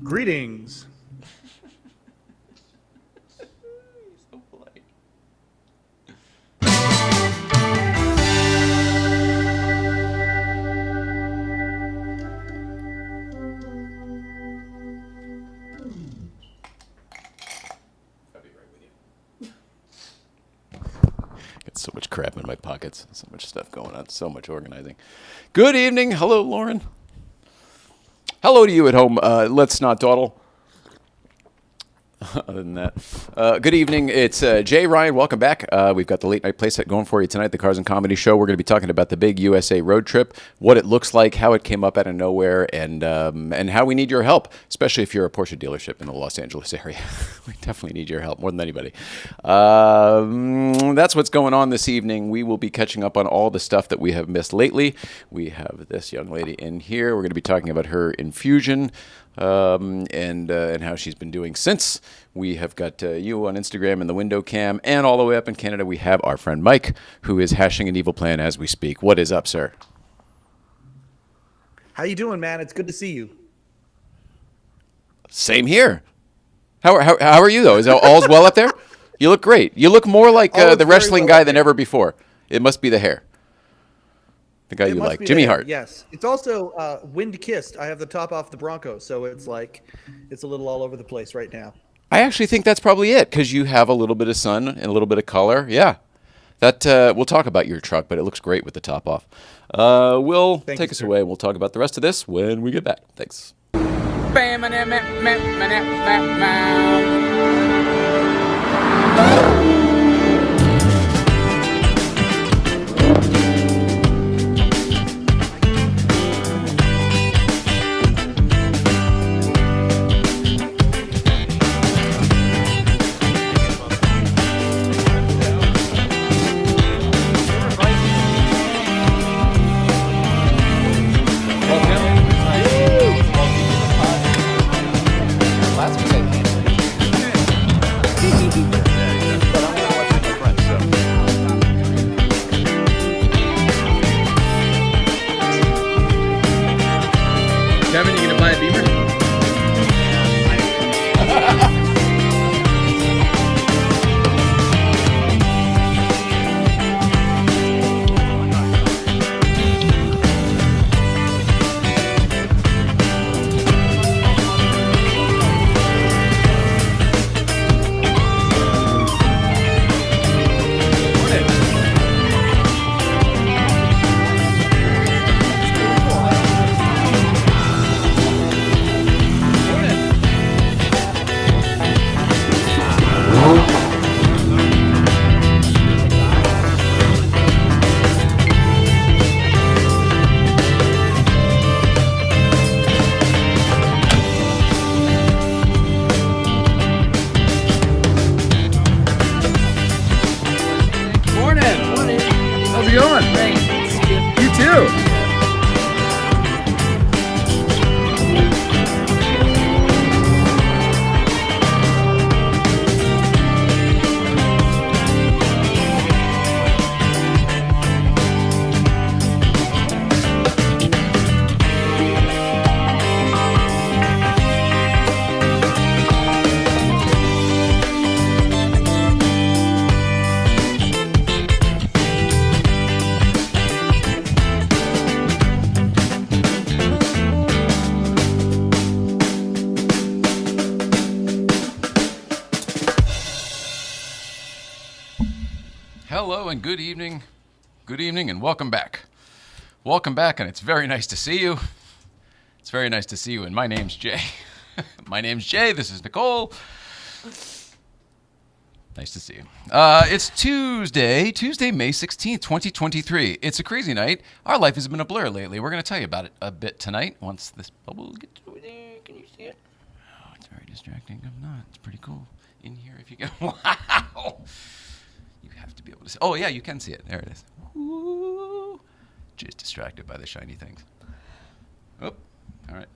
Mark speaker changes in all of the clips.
Speaker 1: Greetings.
Speaker 2: So polite. I'll be right with you. Got so much crap in my pockets, so much stuff going on, so much organizing. Good evening. Hello, Lauren. Hello to you at home. Let's not dawdle. Other than that, good evening. It's Jay Ryan. Welcome back. We've got the late night playset going for you tonight, the Cars and Comedy Show. We're going to be talking about the big USA road trip, what it looks like, how it came up out of nowhere, and how we need your help, especially if you're a Porsche dealership in the Los Angeles area. We definitely need your help more than anybody. That's what's going on this evening. We will be catching up on all the stuff that we have missed lately. We have this young lady in here. We're going to be talking about her Infusion. And how she's been doing since. We have got you on Instagram and the window cam, and all the way up in Canada we have our friend Mike, who is hashing an evil plan as we speak. What is up, sir?
Speaker 1: How you doing, man? It's good to see you.
Speaker 2: Same here. How are you, though? Is all's well up there? You look great. You look more like the wrestling guy than ever before. It must be the hair. The guy you like, Jimmy Hart.
Speaker 1: Yes. It's also wind-kissed. I have the top off the Bronco, so it's like it's a little all over the place right now.
Speaker 2: I actually think that's probably it, because you have a little bit of sun and a little bit of color. Yeah. That we'll talk about your truck, but it looks great with the top off. Will take us away. We'll talk about the rest of this when we get back. Thanks.
Speaker 3: Kevin, you gonna buy a Beamer? How's it going?
Speaker 4: Great. See you.
Speaker 3: You too.
Speaker 2: Hello and good evening, and welcome back. Welcome back, and it's very nice to see you. It's very nice to see you, and my name's Jay. My name's Jay, this is Nicole. Nice to see you. It's Tuesday, May 16th, 2023. It's a crazy night. Our life has been a blur lately. We're going to tell you about it a bit tonight once this bubble gets over there. Can you see it? Oh, it's very distracting. I'm not. It's pretty cool. In here, if you go. Wow. You have to be able to see. Oh, yeah, you can see it. There it is. Woo. Just distracted by the shiny things. Oh, all right.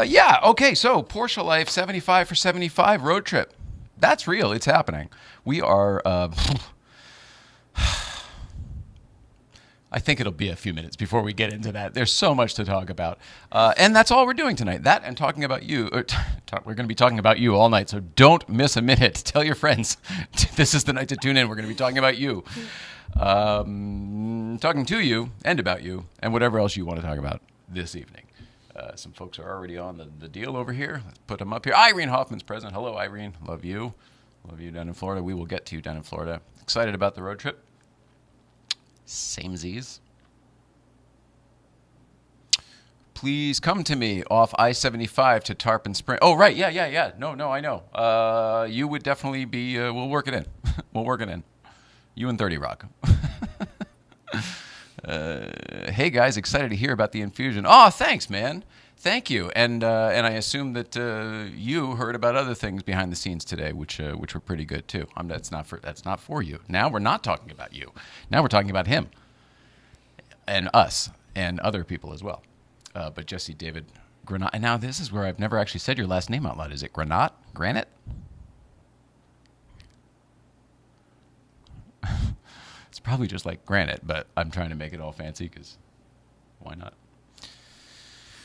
Speaker 2: Yeah, okay, so Porsche Life 75 for 75 road trip. That's real. It's happening. We are I think it'll be a few minutes before we get into that. There's so much to talk about. And that's all we're doing tonight. That and talking about you. We're going to be talking about you all night, so don't miss a minute. Tell your friends. This is the night to tune in. We're going to be talking about you. Talking to you and about you and whatever else you want to talk about this evening. Some folks are already on the deal over here. Let's put them up here. Irene Hoffman's present. Hello, Irene. Love you. Love you down in Florida. We will get to you down in Florida. Excited about the road trip. Samesies. Please come to me off I-75 to Tarpon Spring. Oh, right. Yeah. No, I know. You would definitely be, we'll work it in. We'll work it in. You and 30 Rock. Hey, guys, excited to hear about the Infusion. Oh, thanks, man. Thank you. And I assume that you heard about other things behind the scenes today, which were pretty good too. That's not for you. Now we're not talking about you. Now we're talking about him and us and other people as well. But Jesse David Granat. And now this is where I've never actually said your last name out loud. Is it Granat? Granite? It's probably just like granite, but I'm trying to make it all fancy because why not?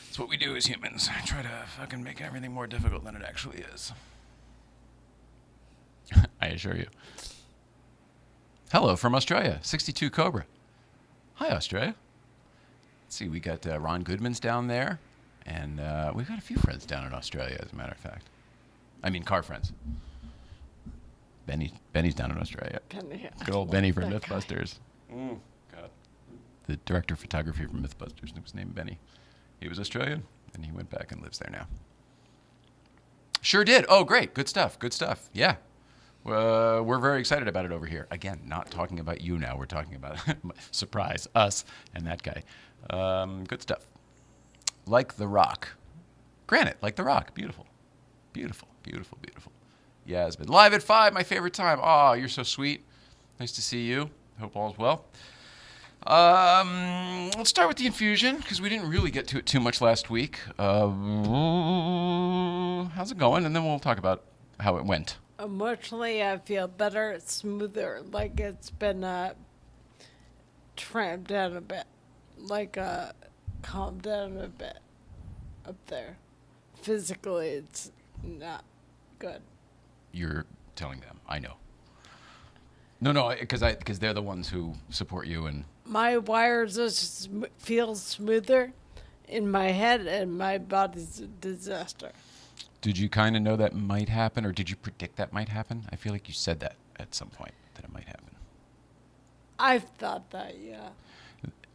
Speaker 2: It's what we do as humans. Try to fucking make everything more difficult than it actually is. I assure you. Hello from Australia, 62 Cobra. Hi, Australia. Let's see, we got Ron Goodman's down there, and we've got a few friends down in Australia, as a matter of fact. I mean, car friends. Benny's down in Australia. Good old Benny from Mythbusters. God. The director of photography from Mythbusters. It was named Benny. He was Australian, and he went back and lives there now. Sure did. Oh, great. Good stuff. Yeah. We're very excited about it over here. Again, not talking about you now. We're talking about, surprise, us and that guy. Good stuff. Like the Rock. Granite, like the Rock. Beautiful. Yeah, it's been live at 5, my favorite time. Oh, you're so sweet. Nice to see you. Hope all's well. Let's start with the Infusion, because we didn't really get to it too much last week. How's it going? And then we'll talk about how it went.
Speaker 4: Emotionally, I feel better. It's smoother. Like it's been tramped down a bit. Like calmed down a bit up there. Physically, it's not good.
Speaker 2: You're telling them. I know. No, because they're the ones who support you and.
Speaker 4: My wires just feel smoother in my head, and my body's a disaster.
Speaker 2: Did you kind of know that might happen, or did you predict that might happen? I feel like you said that at some point, that it might happen.
Speaker 4: I've thought that, yeah.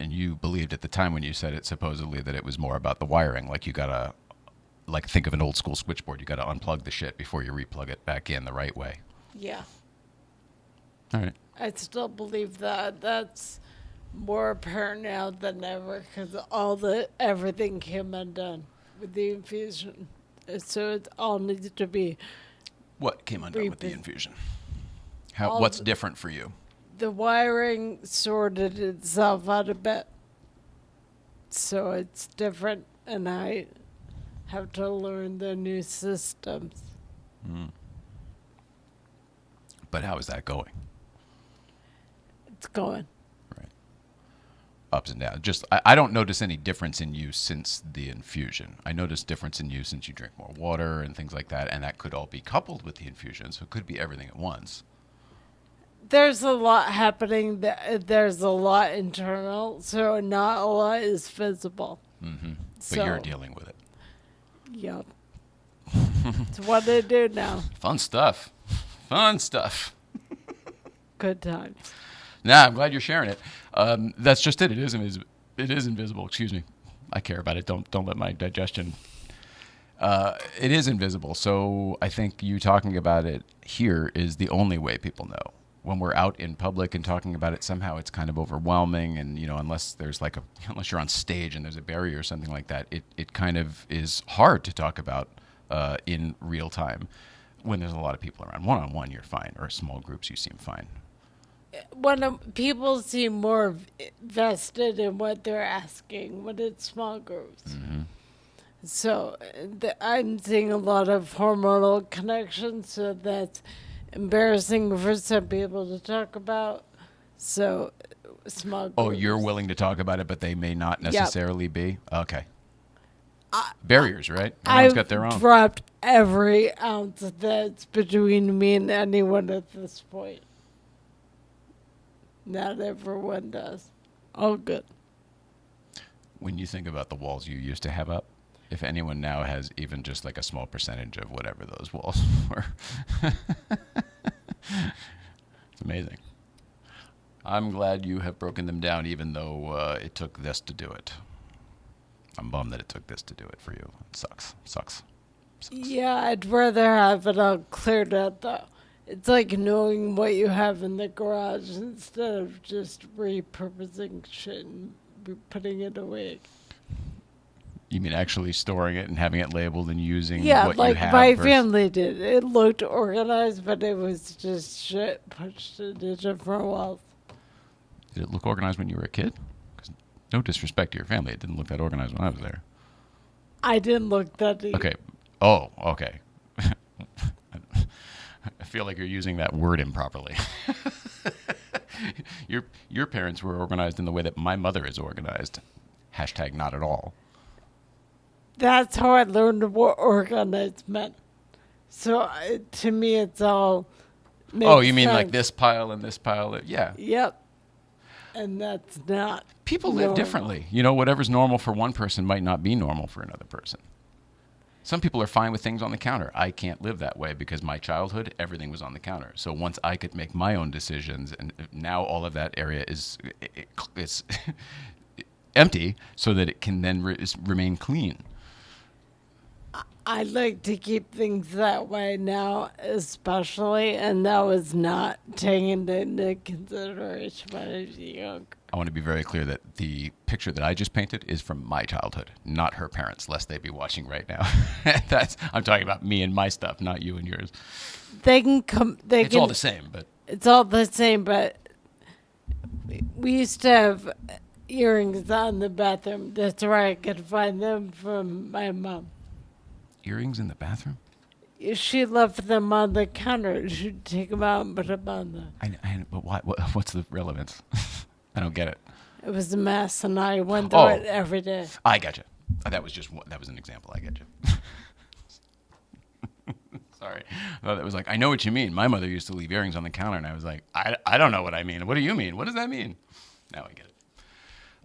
Speaker 2: And you believed at the time when you said it, supposedly, that it was more about the wiring. Like you gotta, think of an old school switchboard. You gotta unplug the shit before you replug it back in the right way.
Speaker 4: Yeah.
Speaker 2: All right.
Speaker 4: I still believe that. That's more apparent now than ever because everything came undone with the Infusion. So it all needs to be.
Speaker 2: What came undone with the Infusion? What's different for you?
Speaker 4: The wiring sorted itself out a bit. So it's different, and I have to learn the new systems.
Speaker 2: But how is that going?
Speaker 4: It's going.
Speaker 2: Right. Ups and downs. Just, I don't notice any difference in you since the Infusion. I notice difference in you since you drink more water and things like that, and that could all be coupled with the Infusion, so it could be everything at once.
Speaker 4: There's a lot happening. There's a lot internal, so not a lot is visible.
Speaker 2: Mm-hmm. But you're dealing with it.
Speaker 4: Yep. It's what I do now.
Speaker 2: Fun stuff.
Speaker 4: Good times.
Speaker 2: Nah, I'm glad you're sharing it. That's just it. It is invisible. Excuse me. I care about it. Don't let my digestion. It is invisible. So I think you talking about it here is the only way people know. When we're out in public and talking about it, somehow it's kind of overwhelming. And, unless there's unless you're on stage and there's a barrier or something like that, it kind of is hard to talk about in real time when there's a lot of people around. One-on-one, you're fine. Or small groups, you seem fine.
Speaker 4: When people seem more vested in what they're asking when it's small groups.
Speaker 2: Mm-hmm.
Speaker 4: So I'm seeing a lot of hormonal connections, so that's embarrassing for some people to talk about. So small groups.
Speaker 2: Oh, you're willing to talk about it, but they may not
Speaker 4: Yep.
Speaker 2: necessarily be? Okay. Barriers, right? Everyone's
Speaker 4: I've
Speaker 2: got their own.
Speaker 4: dropped every ounce that's between me and anyone at this point. Not everyone does. Oh, good.
Speaker 2: When you think about the walls you used to have up, if anyone now has even just like a small percentage of whatever those walls were, it's amazing. I'm glad you have broken them down, even though it took this to do it. I'm bummed that it took this to do it for you. It sucks. Sucks.
Speaker 4: Yeah, I'd rather have it all cleared out, though. It's like knowing what you have in the garage instead of just repurposing shit and putting it away.
Speaker 2: You mean actually storing it and having it labeled and using
Speaker 4: Yeah,
Speaker 2: what
Speaker 4: like
Speaker 2: you have?
Speaker 4: my
Speaker 2: versus-
Speaker 4: family did. It looked organized, but it was just shit pushed into different walls.
Speaker 2: Did it look organized when you were a kid? 'Cause no disrespect to your family, it didn't look that organized when I was there.
Speaker 4: I didn't look that deep.
Speaker 2: Okay. Oh, okay. I feel like you're using that word improperly. Your parents were organized in the way that my mother is organized. Hashtag not at all.
Speaker 4: That's how I learned what organized meant. So to me, it's all.
Speaker 2: Oh, you mean
Speaker 4: makes
Speaker 2: like
Speaker 4: sense.
Speaker 2: this pile and this pile? Yeah.
Speaker 4: Yep. And that's not.
Speaker 2: People live
Speaker 4: normal.
Speaker 2: differently. You know, whatever's normal for one person might not be normal for another person. Some people are fine with things on the counter. I can't live that way because my childhood, everything was on the counter. So once I could make my own decisions, and now all of that area is empty so that it can then remain clean.
Speaker 4: I like to keep things that way now, especially, and that was not taken into consideration when I was young.
Speaker 2: I want to be very clear that the picture that I just painted is from my childhood, not her parents, lest they be watching right now. I'm talking about me and my stuff, not you and yours.
Speaker 4: They can come.
Speaker 2: It's all the same, but
Speaker 4: It's all the same, but we used to have earrings on the bathroom. That's where I could find them from my mom.
Speaker 2: earrings in the bathroom?
Speaker 4: She left them on the counter. She'd take them out and put them on the.
Speaker 2: But why? What's the relevance? I don't get it.
Speaker 4: It was a mess, and I went through
Speaker 2: Oh.
Speaker 4: it every day.
Speaker 2: I got you. That was an example. I get you. Sorry. I thought that was like, I know what you mean. My mother used to leave earrings on the counter, and I was like, I don't know what I mean. What do you mean? What does that mean? Now I get it.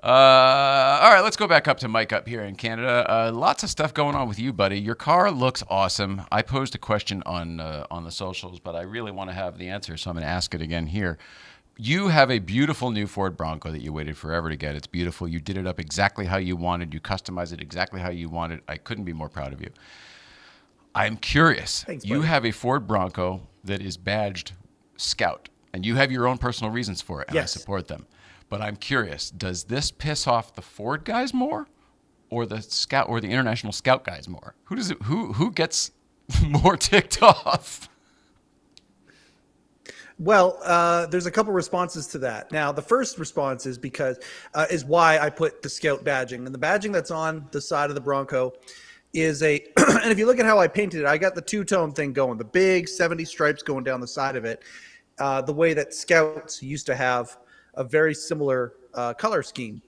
Speaker 2: All right, let's go back up to Mike up here in Canada. Lots of stuff going on with you, buddy. Your car looks awesome. I posed a question on the socials, but I really want to have the answer, so I'm going to ask it again here. You have a beautiful new Ford Bronco that you waited forever to get. It's beautiful. You did it up exactly how you wanted. You customized it exactly how you wanted. I couldn't be more proud of you. I'm curious.
Speaker 1: Thanks,
Speaker 2: You
Speaker 1: buddy.
Speaker 2: have a Ford Bronco that is badged Scout, and you have your own personal reasons for it, and
Speaker 1: Yes.
Speaker 2: I support them. But I'm curious, does this piss off the Ford guys more, or the Scout or the International Scout guys more? Who gets more ticked off?
Speaker 1: Well, there's a couple responses to that. Now, the first response is because is why I put the Scout badging, and the badging that's on the side of the Bronco is a. And if you look at how I painted it, I got the two-tone thing going, the big 70 stripes going down the side of it, the way that Scouts used to have a very similar color scheme.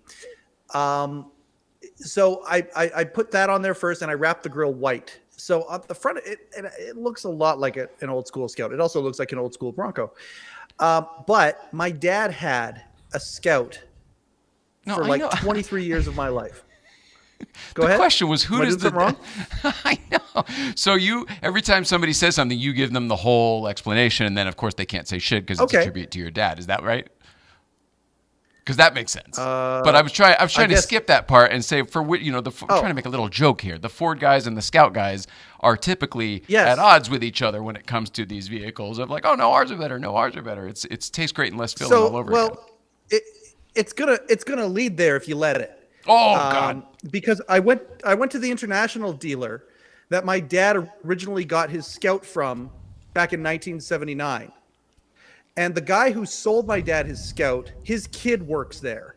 Speaker 1: So I put that on there first, and I wrapped the grill white. So on the front, it looks a lot like an old school Scout. It also looks like an old school Bronco. But my dad had a Scout for
Speaker 2: I
Speaker 1: like
Speaker 2: know.
Speaker 1: 23 years of my life. Go
Speaker 2: The
Speaker 1: ahead.
Speaker 2: question was, who
Speaker 1: Am I
Speaker 2: does
Speaker 1: doing
Speaker 2: the
Speaker 1: something wrong?
Speaker 2: I know. So every time somebody says something, you give them the whole explanation, and then of course they can't say shit because it's a
Speaker 1: Okay.
Speaker 2: tribute to your dad. Is that right? Because that makes sense. But I was trying to
Speaker 1: guess-
Speaker 2: skip that part and say trying to make a little joke here. The Ford guys and the Scout guys are typically
Speaker 1: Yes.
Speaker 2: at odds with each other when it comes to these vehicles. Of like, oh no, ours are better. No, ours are better. It's tastes great and less filling all over again.
Speaker 1: it's gonna lead there if you let it.
Speaker 2: Oh God.
Speaker 1: Because I went to the international dealer that my dad originally got his Scout from back in 1979. And the guy who sold my dad his Scout, his kid works there.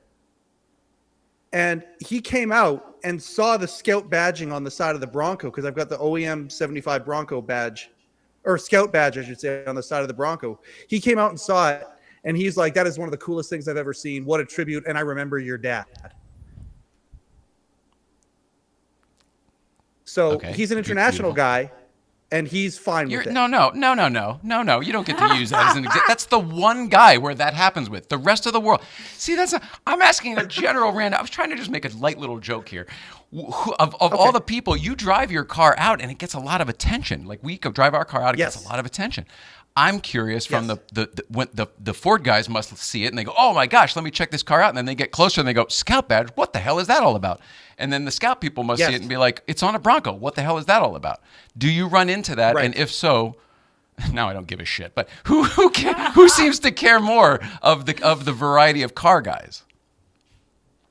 Speaker 1: And he came out and saw the Scout badging on the side of the Bronco, because I've got the OEM 75 Bronco badge, or Scout badge, I should say, on the side of the Bronco. He came out and saw it, And he's like, that is one of the coolest things I've ever seen. What a tribute. And I remember your dad. So
Speaker 2: Okay.
Speaker 1: he's an international
Speaker 2: Beautiful.
Speaker 1: guy, and he's fine with it.
Speaker 2: No. You don't get to use that as an example. That's the one guy where that happens with. The rest of the world. See, I'm asking a general random. I was trying to just make a light little joke here. Of all the people, you drive your car out and it gets a lot of attention. Like we go drive our car out, it gets a lot of attention. I'm curious from the Ford guys must see it and they go, oh my gosh, let me check this car out. And then they get closer and they go, Scout badge, what the hell is that all about? And then the Scout people must see it and be like, it's on a Bronco. What the hell is that all about? Do you run into that?
Speaker 1: Right.
Speaker 2: And if so, now I don't give a shit. But who seems to care more of the variety of car guys?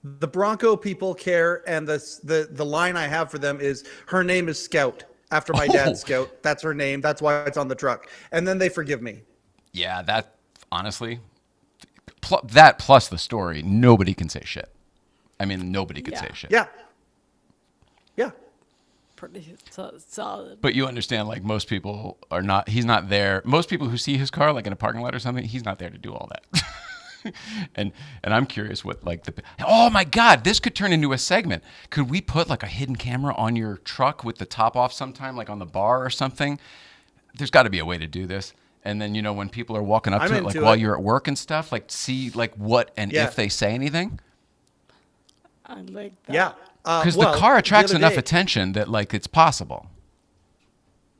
Speaker 1: The Bronco people care, and the line I have for them is, her name is Scout. After my dad's Scout. That's her name. That's why it's on the truck. And then they forgive me.
Speaker 2: Yeah, that, honestly, that plus the story, nobody can say shit. I mean, nobody could say shit.
Speaker 1: Yeah.
Speaker 4: Pretty solid.
Speaker 2: But you understand, like, most people are not, he's not there. Most people who see his car, like in a parking lot or something, he's not there to do all that. And I'm curious what, like, oh my God, this could turn into a segment. Could we put like a hidden camera on your truck with the top off sometime, like on the bar or something? There's got to be a way to do this. And then, you know, when people are walking up to it, like while you're at work and stuff, like see like what and if they say anything.
Speaker 4: I like that.
Speaker 1: Yeah.
Speaker 2: Because the car attracts enough attention that like it's possible.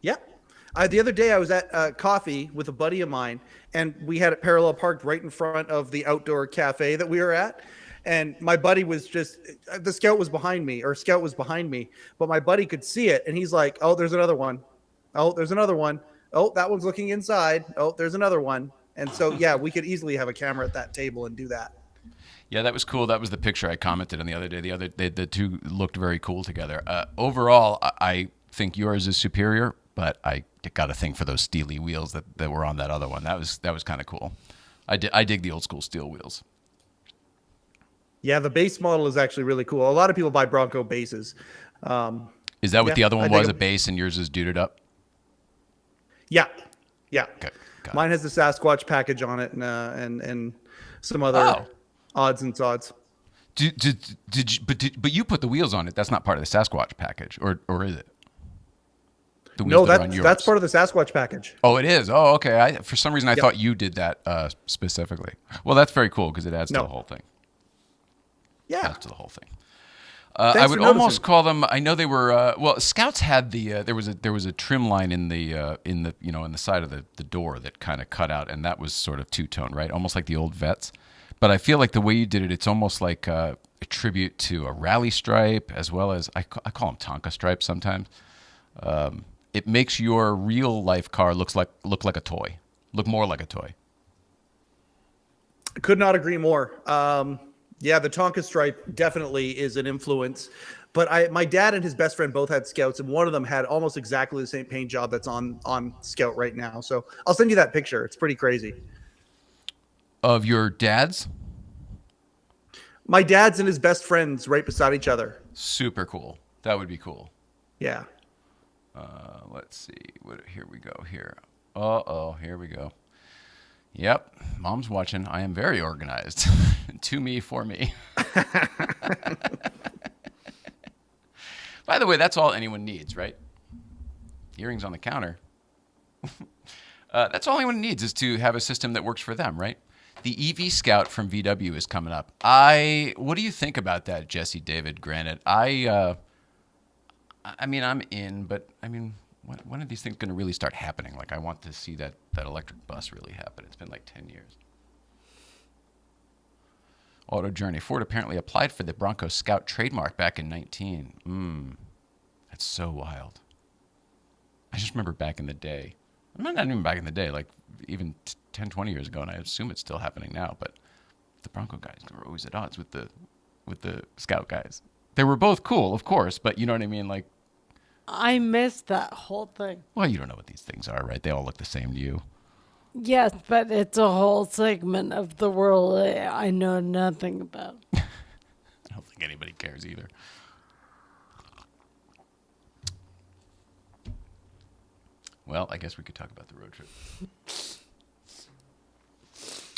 Speaker 1: Yeah. The other day I was at coffee with a buddy of mine, and we had it parallel parked right in front of the outdoor cafe that we were at. And my buddy was the Scout was behind me, but my buddy could see it. And he's like, oh, there's another one. Oh, there's another one. Oh, that one's looking inside. Oh, there's another one. And so, yeah, we could easily have a camera at that table and do that.
Speaker 2: Yeah, that was cool. That was the picture I commented on the other day. The two looked very cool together. Overall, I think yours is superior, but I got a thing for those steely wheels that were on that other one. That was kind of cool. I dig the old school steel wheels.
Speaker 1: Yeah, the base model is actually really cool. A lot of people buy Bronco bases.
Speaker 2: Is that what the other one was, a base, and yours is duded up?
Speaker 1: Yeah.
Speaker 2: Okay.
Speaker 1: Mine has the Sasquatch package on it and some other odds and sods.
Speaker 2: But you put the wheels on it. That's not part of the Sasquatch package, or is it?
Speaker 1: No, that's part of the Sasquatch package.
Speaker 2: Oh, it is. Oh, okay. For some reason, I thought you did that specifically. Well, that's very cool because it adds to the whole thing.
Speaker 1: Yeah,
Speaker 2: adds to the whole thing. I would almost call them. I know they were. Well, Scouts had the. There was a trim line in the in the side of the door that kind of cut out, and that was sort of two-tone, right? Almost like the old Vets. But I feel like the way you did it, it's almost like a tribute to a rally stripe, as well as I call them Tonka stripes sometimes. It makes your real life car look like a toy, look more like a toy.
Speaker 1: Could not agree more. Yeah, the Tonka stripe definitely is an influence. But my dad and his best friend both had Scouts, and one of them had almost exactly the same paint job that's on Scout right now. So I'll send you that picture. It's pretty crazy.
Speaker 2: Of your dad's?
Speaker 1: My dad's and his best friend's right beside each other.
Speaker 2: Super cool. That would be cool.
Speaker 1: Yeah.
Speaker 2: Let's see. Here we go. Here. Here we go. Yep. Mom's watching. I am very organized. To me, for me. By the way, that's all anyone needs, right? Earrings on the counter. That's all anyone needs is to have a system that works for them, right? The EV Scout from VW is coming up. What do you think about that, Jesse, David, Granite? I mean, I'm in, but I mean, when are these things going to really start happening? Like, I want to see that electric bus really happen. It's been like 10 years. Auto Journey. Ford apparently applied for the Bronco Scout trademark back in 19. That's so wild. I just remember back in the day. Not even back in the day, like even 10, 20 years ago, and I assume it's still happening now, but the Bronco guys were always at odds with the Scout guys. They were both cool, of course, but you know what I mean? Like,
Speaker 4: I missed that whole thing.
Speaker 2: well, you don't know what these things are, right? They all look the same to you.
Speaker 4: Yes, but it's a whole segment of the world I know nothing about.
Speaker 2: I don't think anybody cares either. Well, I guess we could talk about the road trip.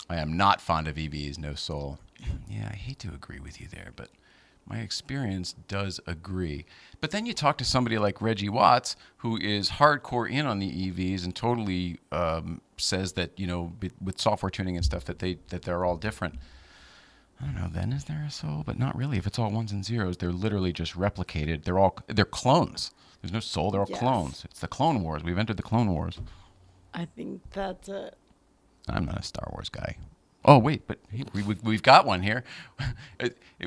Speaker 2: I am not fond of EVs, no soul. Yeah, I hate to agree with you there, but my experience does agree. But then you talk to somebody like Reggie Watts, who is hardcore in on the EVs and totally says that, with software tuning and stuff, that they're all different. I don't know, then is there a soul? But not really. If it's all ones and zeros, they're literally just replicated. They're clones. There's no soul, they're all clones. It's the Clone Wars. We've entered the Clone Wars.
Speaker 4: I think that's it.
Speaker 2: I'm not a Star Wars guy. Oh, wait, but we've got one here.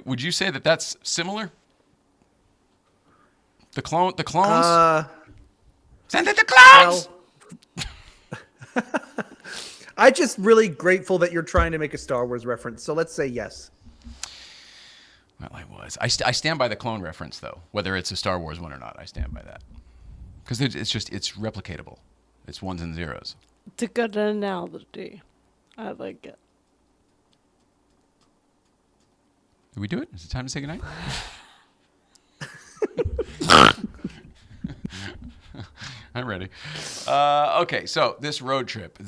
Speaker 2: Would you say that that's similar? The clones? Send it to clones!
Speaker 1: Well, I'm just really grateful that you're trying to make a Star Wars reference. So let's say yes.
Speaker 2: Well, I was. I stand by the clone reference, though. Whether it's a Star Wars one or not, I stand by that. Because it's replicatable. It's ones and zeros.
Speaker 4: It's a good analogy. I like it.
Speaker 2: Did we do it? Is it time to say goodnight? I'm ready. Okay, so this road trip.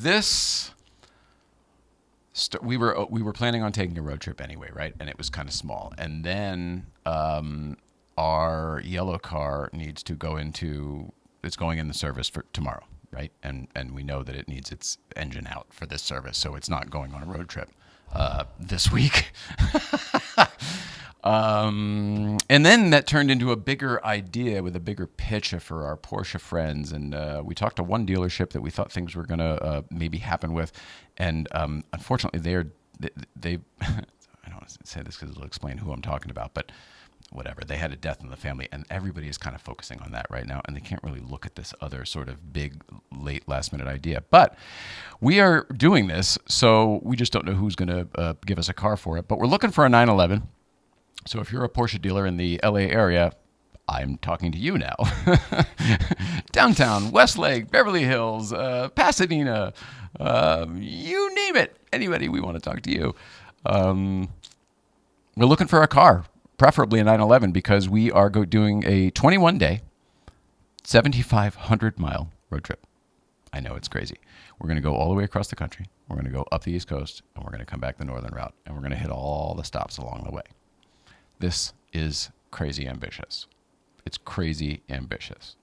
Speaker 2: We were planning on taking a road trip anyway, right? And it was kind of small. And then our yellow car needs to go into. It's going in the service for tomorrow, right? And we know that it needs its engine out for this service, so it's not going on a road trip this week. And then that turned into a bigger idea with a bigger pitch for our Porsche friends. And we talked to one dealership that we thought things were going to maybe happen with. And unfortunately, they I don't want to say this because it'll explain who I'm talking about, but whatever. They had a death in the family, and everybody is kind of focusing on that right now. And they can't really look at this other sort of big, late, last-minute idea. But we are doing this, so we just don't know who's going to give us a car for it. But we're looking for a 911. So if you're a Porsche dealer in the LA area, I'm talking to you now. Downtown, Westlake, Beverly Hills, Pasadena, you name it. Anybody, we want to talk to you. We're looking for a car, preferably a 911, because we are doing a 21-day, 7,500-mile road trip. I know it's crazy. We're going to go all the way across the country. We're going to go up the East Coast, and we're going to come back the northern route, and we're going to hit all the stops along the way. This is crazy ambitious. It's crazy ambitious.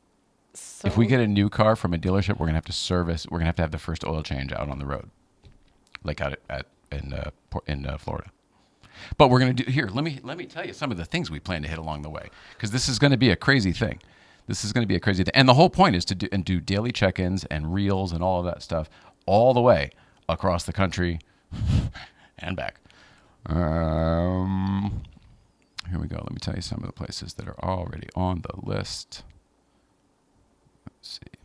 Speaker 4: So,
Speaker 2: If we get a new car from a dealership, we're going to have to service. We're going to have the first oil change out on the road, like out in Florida. But we're going to do here. Let me tell you some of the things we plan to hit along the way, because this is going to be a crazy thing. This is going to be a crazy thing, and the whole point is to do daily check-ins and reels and all of that stuff all the way across the country and back. Here we go. Let me tell you some of the places that are already on the list. Let's see.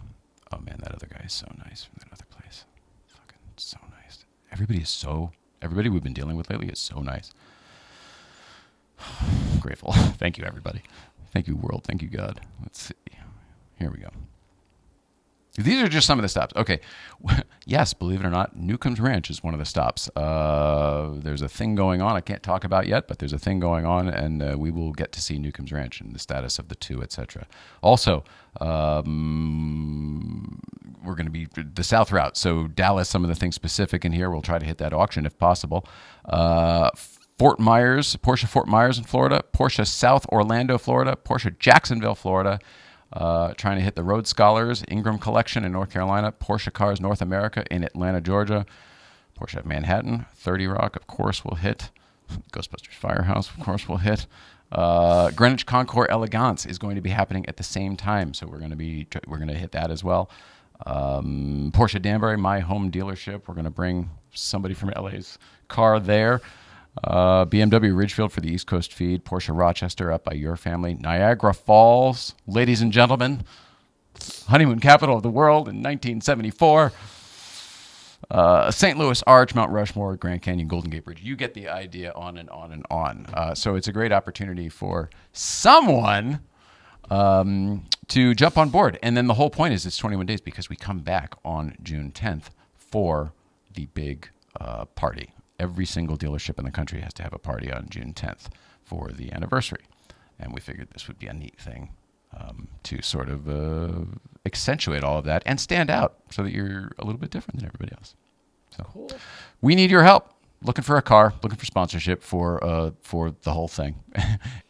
Speaker 2: Oh, man, that other guy is so nice from that other place. Fucking so nice. Everybody we've been dealing with lately is so nice. Grateful. Thank you, everybody. Thank you, world. Thank you, God. Let's see. Here we go. These are just some of the stops. Okay. Yes, believe it or not, Newcomb's Ranch is one of the stops. There's a thing going on I can't talk about yet, but there's a thing going on, and we will get to see Newcomb's Ranch and the status of the two, etc. Also, we're going to be the South Route. So Dallas, some of the things specific in here, we'll try to hit that auction if possible. Fort Myers, Porsche Fort Myers in Florida, Porsche South Orlando, Florida, Porsche Jacksonville, Florida. Trying to hit the Road Scholars Ingram Collection in North Carolina, Porsche Cars North America in Atlanta, Georgia, Porsche Manhattan, 30 Rock, of course, will hit. Ghostbusters Firehouse, of course, will hit. Greenwich Concours Elegance is going to be happening at the same time, so we're going to hit that as well. Porsche Danbury, my home dealership, we're going to bring somebody from LA's car there. BMW Ridgefield for the East Coast feed. Porsche Rochester up by your family. Niagara Falls, ladies and gentlemen, honeymoon capital of the world in 1974. St. Louis Arch, Mount Rushmore, Grand Canyon, Golden Gate Bridge. You get the idea, on and on and on. So it's a great opportunity for someone to jump on board. And then the whole point is it's 21 days because we come back on June 10th for the big party. Every single dealership in the country has to have a party on June 10th for the anniversary. And we figured this would be a neat thing to sort of accentuate all of that and stand out so that you're a little bit different than everybody else. So
Speaker 4: Cool.
Speaker 2: we need your help. Looking for a car, looking for sponsorship for the whole thing,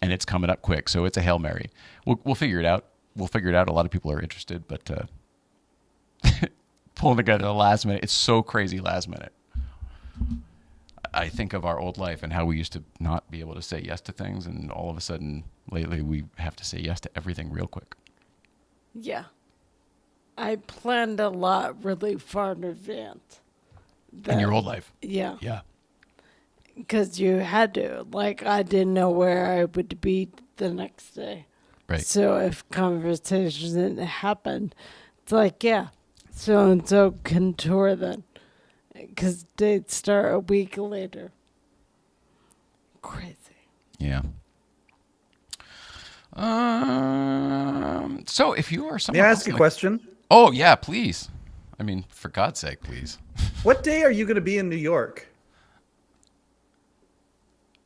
Speaker 2: and it's coming up quick. So it's a Hail Mary. We'll figure it out. We'll figure it out. A lot of people are interested, but pulling together the last minute, it's so crazy last minute. I think of our old life and how we used to not be able to say yes to things, and all of a sudden lately we have to say yes to everything real quick.
Speaker 4: Yeah. I planned a lot really far in advance.
Speaker 2: In your old life.
Speaker 4: Yeah.
Speaker 2: Yeah.
Speaker 4: Because you had to. Like, I didn't know where I would be the next day.
Speaker 2: Right.
Speaker 4: So if conversations didn't happen, it's like, yeah, so-and-so can tour then. Because they'd start a week later. Crazy.
Speaker 2: Yeah. So if you are
Speaker 1: May
Speaker 2: someone
Speaker 1: I
Speaker 2: else
Speaker 1: ask a
Speaker 2: in the-
Speaker 1: question?
Speaker 2: Oh yeah, please. I mean, for God's sake, please.
Speaker 1: What day are you going to be in New York?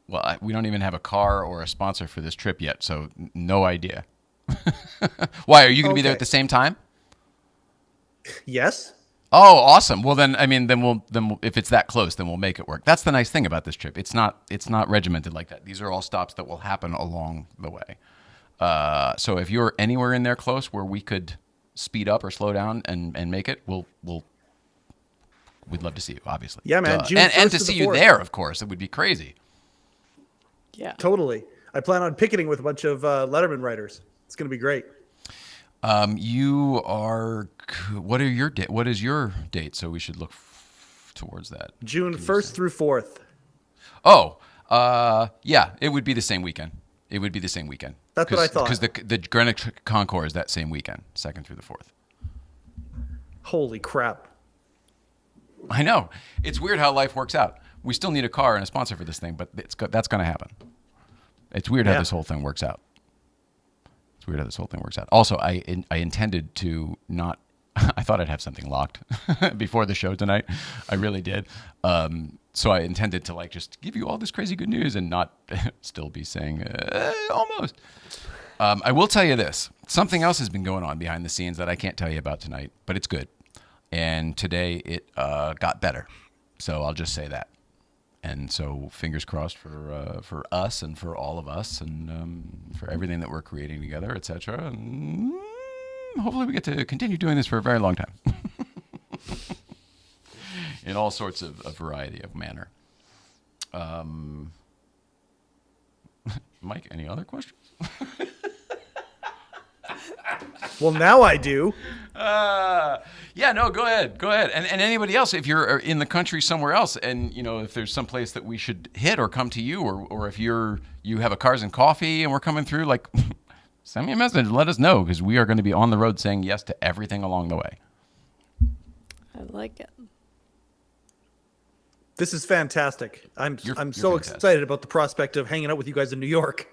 Speaker 2: Well, we don't even have a car or a sponsor for this trip yet, so no idea. Why, are you going to be there
Speaker 1: Okay.
Speaker 2: at the same time?
Speaker 1: Yes.
Speaker 2: Oh, awesome. Well, then, I mean, then we'll if it's that close, then we'll make it work. That's the nice thing about this trip. It's not regimented like that. These are all stops that will happen along the way. So if you're anywhere in there close where we could speed up or slow down and make it, we'd love to see you, obviously.
Speaker 1: Yeah, man.
Speaker 2: Duh.
Speaker 1: June
Speaker 2: And
Speaker 1: 1st
Speaker 2: to
Speaker 1: to
Speaker 2: see
Speaker 1: the
Speaker 2: you
Speaker 1: 4th.
Speaker 2: there, of course. It would be crazy.
Speaker 4: Yeah.
Speaker 1: Totally. I plan on picketing with a bunch of Letterman writers. It's going to be great.
Speaker 2: You are. What is your date? So we should look towards that.
Speaker 1: June 1st through 4th.
Speaker 2: Oh, yeah. It would be the same weekend.
Speaker 1: That's what I thought.
Speaker 2: Because the Greenwich Concours is that same weekend, 2nd through the 4th.
Speaker 1: Holy crap.
Speaker 2: I know. It's weird how life works out. We still need a car and a sponsor for this thing, but that's going to happen. It's weird how
Speaker 1: Yeah.
Speaker 2: this whole thing works out. Also, I intended to not. I thought I'd have something locked before the show tonight. I really did. So I intended to just give you all this crazy good news and not still be saying almost. I will tell you this. Something else has been going on behind the scenes that I can't tell you about tonight, but it's good. And today it got better. So I'll just say that. And so fingers crossed for us and for all of us and for everything that we're creating together, etc. And hopefully we get to continue doing this for a very long time. In all sorts of a variety of manner. Mike, any other questions?
Speaker 1: Well, now I do.
Speaker 2: Yeah, no, go ahead. And anybody else, if you're in the country somewhere else, and if there's some place that we should hit or come to you, or if you have a Cars and Coffee and we're coming through, send me a message and let us know, because we are going to be on the road saying yes to everything along the way.
Speaker 4: I like it.
Speaker 1: This is fantastic. I'm
Speaker 2: You're
Speaker 1: so
Speaker 2: fantastic.
Speaker 1: excited about the prospect of hanging out with you guys in New York.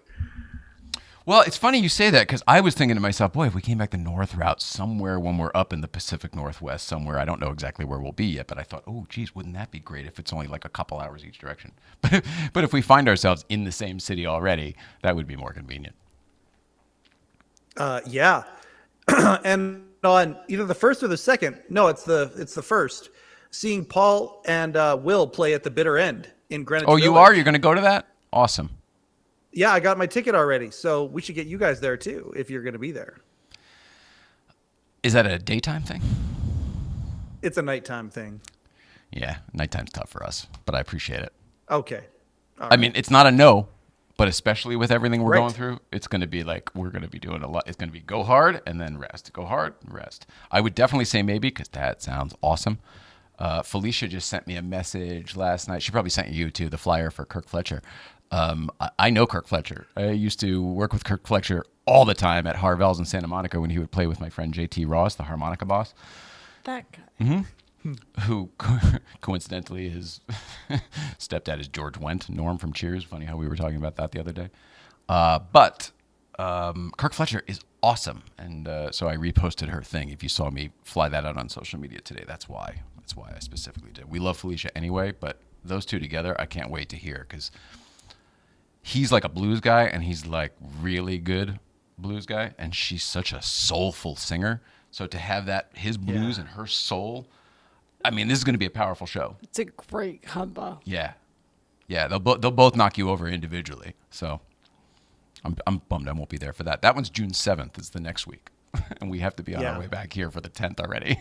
Speaker 2: Well, it's funny you say that, because I was thinking to myself, boy, if we came back the north route somewhere when we're up in the Pacific Northwest somewhere, I don't know exactly where we'll be yet, but I thought, oh, geez, wouldn't that be great if it's only a couple hours each direction? But if we find ourselves in the same city already, that would be more convenient.
Speaker 1: Yeah. And on either the 1st or the 2nd, no, it's the 1st, seeing Paul and Will play at the bitter end in Greenwich
Speaker 2: Oh, you
Speaker 1: Village.
Speaker 2: are? You're going to go to that? Awesome.
Speaker 1: Yeah, I got my ticket already, so we should get you guys there too if you're going to be there.
Speaker 2: Is that a daytime thing?
Speaker 1: It's a nighttime thing.
Speaker 2: Yeah, nighttime's tough for us, but I appreciate it.
Speaker 1: Okay.
Speaker 2: I mean, it's not a no, but especially with everything we're
Speaker 1: Right.
Speaker 2: going through, it's going to be we're going to be doing a lot. It's going to be go hard and then rest. Go hard, rest. I would definitely say maybe, because that sounds awesome. Felicia just sent me a message last night. She probably sent you too, the flyer for Kirk Fletcher. I know Kirk Fletcher. I used to work with Kirk Fletcher all the time at Harvell's in Santa Monica when he would play with my friend JT Ross, the harmonica boss,
Speaker 4: That guy.
Speaker 2: who coincidentally his stepdad is George Wendt, Norm from Cheers. Funny how we were talking about that the other day. But Kirk Fletcher is awesome. And so I reposted her thing. If you saw me fly that out on social media today, that's why. That's why I specifically did. We love Felicia anyway, but those two together, I can't wait to hear, because he's like a blues guy, and he's really good blues guy, and she's such a soulful singer. So to have his blues and her soul, I mean, this is going to be a powerful show.
Speaker 4: It's a great combo.
Speaker 2: Yeah. Yeah, they'll both knock you over individually. So I'm bummed I won't be there for that. That one's June 7th. It's the next week. And we have to be on our way back here for the 10th already.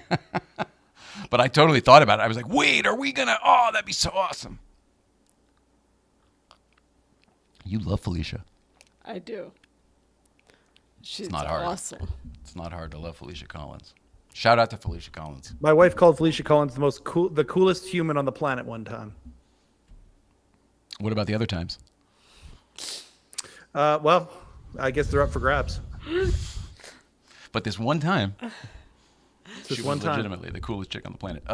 Speaker 2: But I totally thought about it. I was like, wait, are we going to? Oh, that'd be so awesome. You love Felicia.
Speaker 4: I do. She's
Speaker 2: not hard.
Speaker 4: awesome.
Speaker 2: It's not hard to love Felicia Collins. Shout out to Felicia Collins.
Speaker 1: My wife called Felicia Collins the coolest human on the planet one time.
Speaker 2: What about the other times?
Speaker 1: Well, I guess they're up for grabs.
Speaker 2: But this one time, she
Speaker 1: Just
Speaker 2: was
Speaker 1: one time.
Speaker 2: legitimately the coolest chick on the planet.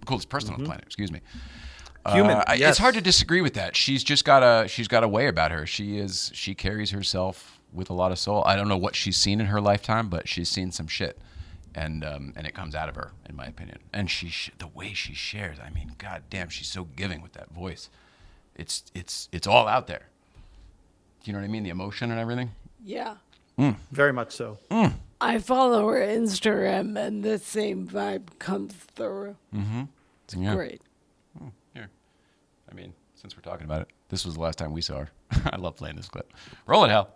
Speaker 2: Coolest person on the planet. Excuse me.
Speaker 1: Human. Yes.
Speaker 2: It's hard to disagree with that. She's got a way about her. She carries herself with a lot of soul. I don't know what she's seen in her lifetime, but she's seen some shit, and it comes out of her, in my opinion. And the way she shares. I mean, god damn, she's so giving with that voice. It's all out there. Do you know what I mean? The emotion and everything.
Speaker 4: Yeah.
Speaker 1: Very much so.
Speaker 4: I follow her Instagram, and the same vibe comes through.
Speaker 2: Mm-hmm.
Speaker 4: It's great.
Speaker 2: Here. I mean, since we're talking about it, this was the last time we saw her. I love playing this clip. Roll it, Hal.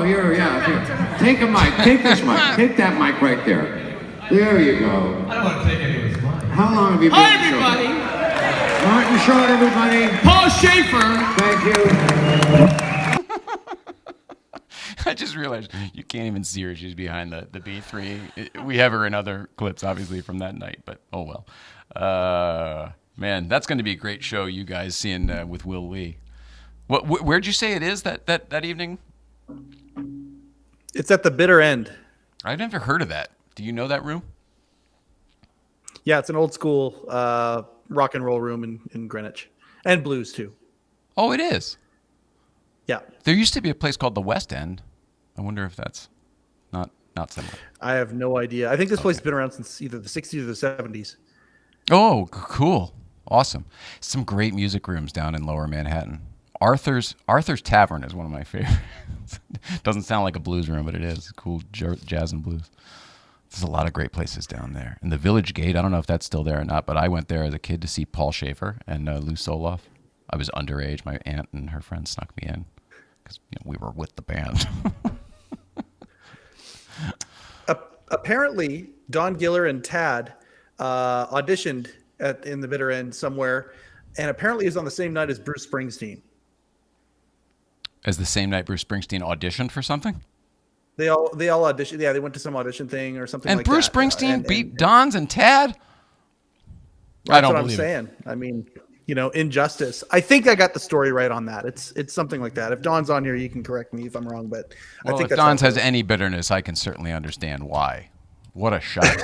Speaker 5: Here. Take a mic. Take this mic. Take that mic right there. There you go.
Speaker 6: I don't want to take anyone's mic.
Speaker 5: How long have you been
Speaker 6: Hi,
Speaker 5: in
Speaker 6: everybody.
Speaker 5: Martin Short, everybody.
Speaker 6: Paul Schaefer.
Speaker 5: Thank you.
Speaker 2: I just realized you can't even see her. She's behind the B3. We have her in other clips, obviously, from that night, but oh well. Man, that's going to be a great show, you guys seeing with Will Lee. Where'd you say it is that evening?
Speaker 1: It's at the bitter end.
Speaker 2: I've never heard of that. Do you know that room?
Speaker 1: Yeah, it's an old school rock and roll room in Greenwich. And blues, too.
Speaker 2: Oh, it is?
Speaker 1: Yeah.
Speaker 2: There used to be a place called the West End. I wonder if that's not similar.
Speaker 1: I have no idea. I think this place has been around since either the 60s or the 70s.
Speaker 2: Oh, cool. Awesome. Some great music rooms down in Lower Manhattan. Arthur's Tavern is one of my favorites. Doesn't sound like a blues room, but it is. Cool jazz and blues. There's a lot of great places down there. And the Village Gate, I don't know if that's still there or not, but I went there as a kid to see Paul Schaefer and Lou Soloff. I was underage. My aunt and her friends snuck me in because we were with the band.
Speaker 1: Apparently, Don Giller and Tad auditioned in the bitter end somewhere, and apparently it was on the same night as Bruce Springsteen.
Speaker 2: As the same night Bruce Springsteen auditioned for something?
Speaker 1: They all auditioned. Yeah, they went to some audition thing or something
Speaker 2: and
Speaker 1: like
Speaker 2: Bruce
Speaker 1: that.
Speaker 2: Springsteen beat Don's and Tad?
Speaker 1: That's
Speaker 2: I don't
Speaker 1: what I'm
Speaker 2: believe
Speaker 1: saying. I mean, injustice. I think I got the story right on that. It's something like that. If Don's on here, you can correct me if I'm wrong, but
Speaker 2: well,
Speaker 1: I think
Speaker 2: if
Speaker 1: that's
Speaker 2: Don's
Speaker 1: how it
Speaker 2: has
Speaker 1: goes.
Speaker 2: any bitterness, I can certainly understand why. What a shot.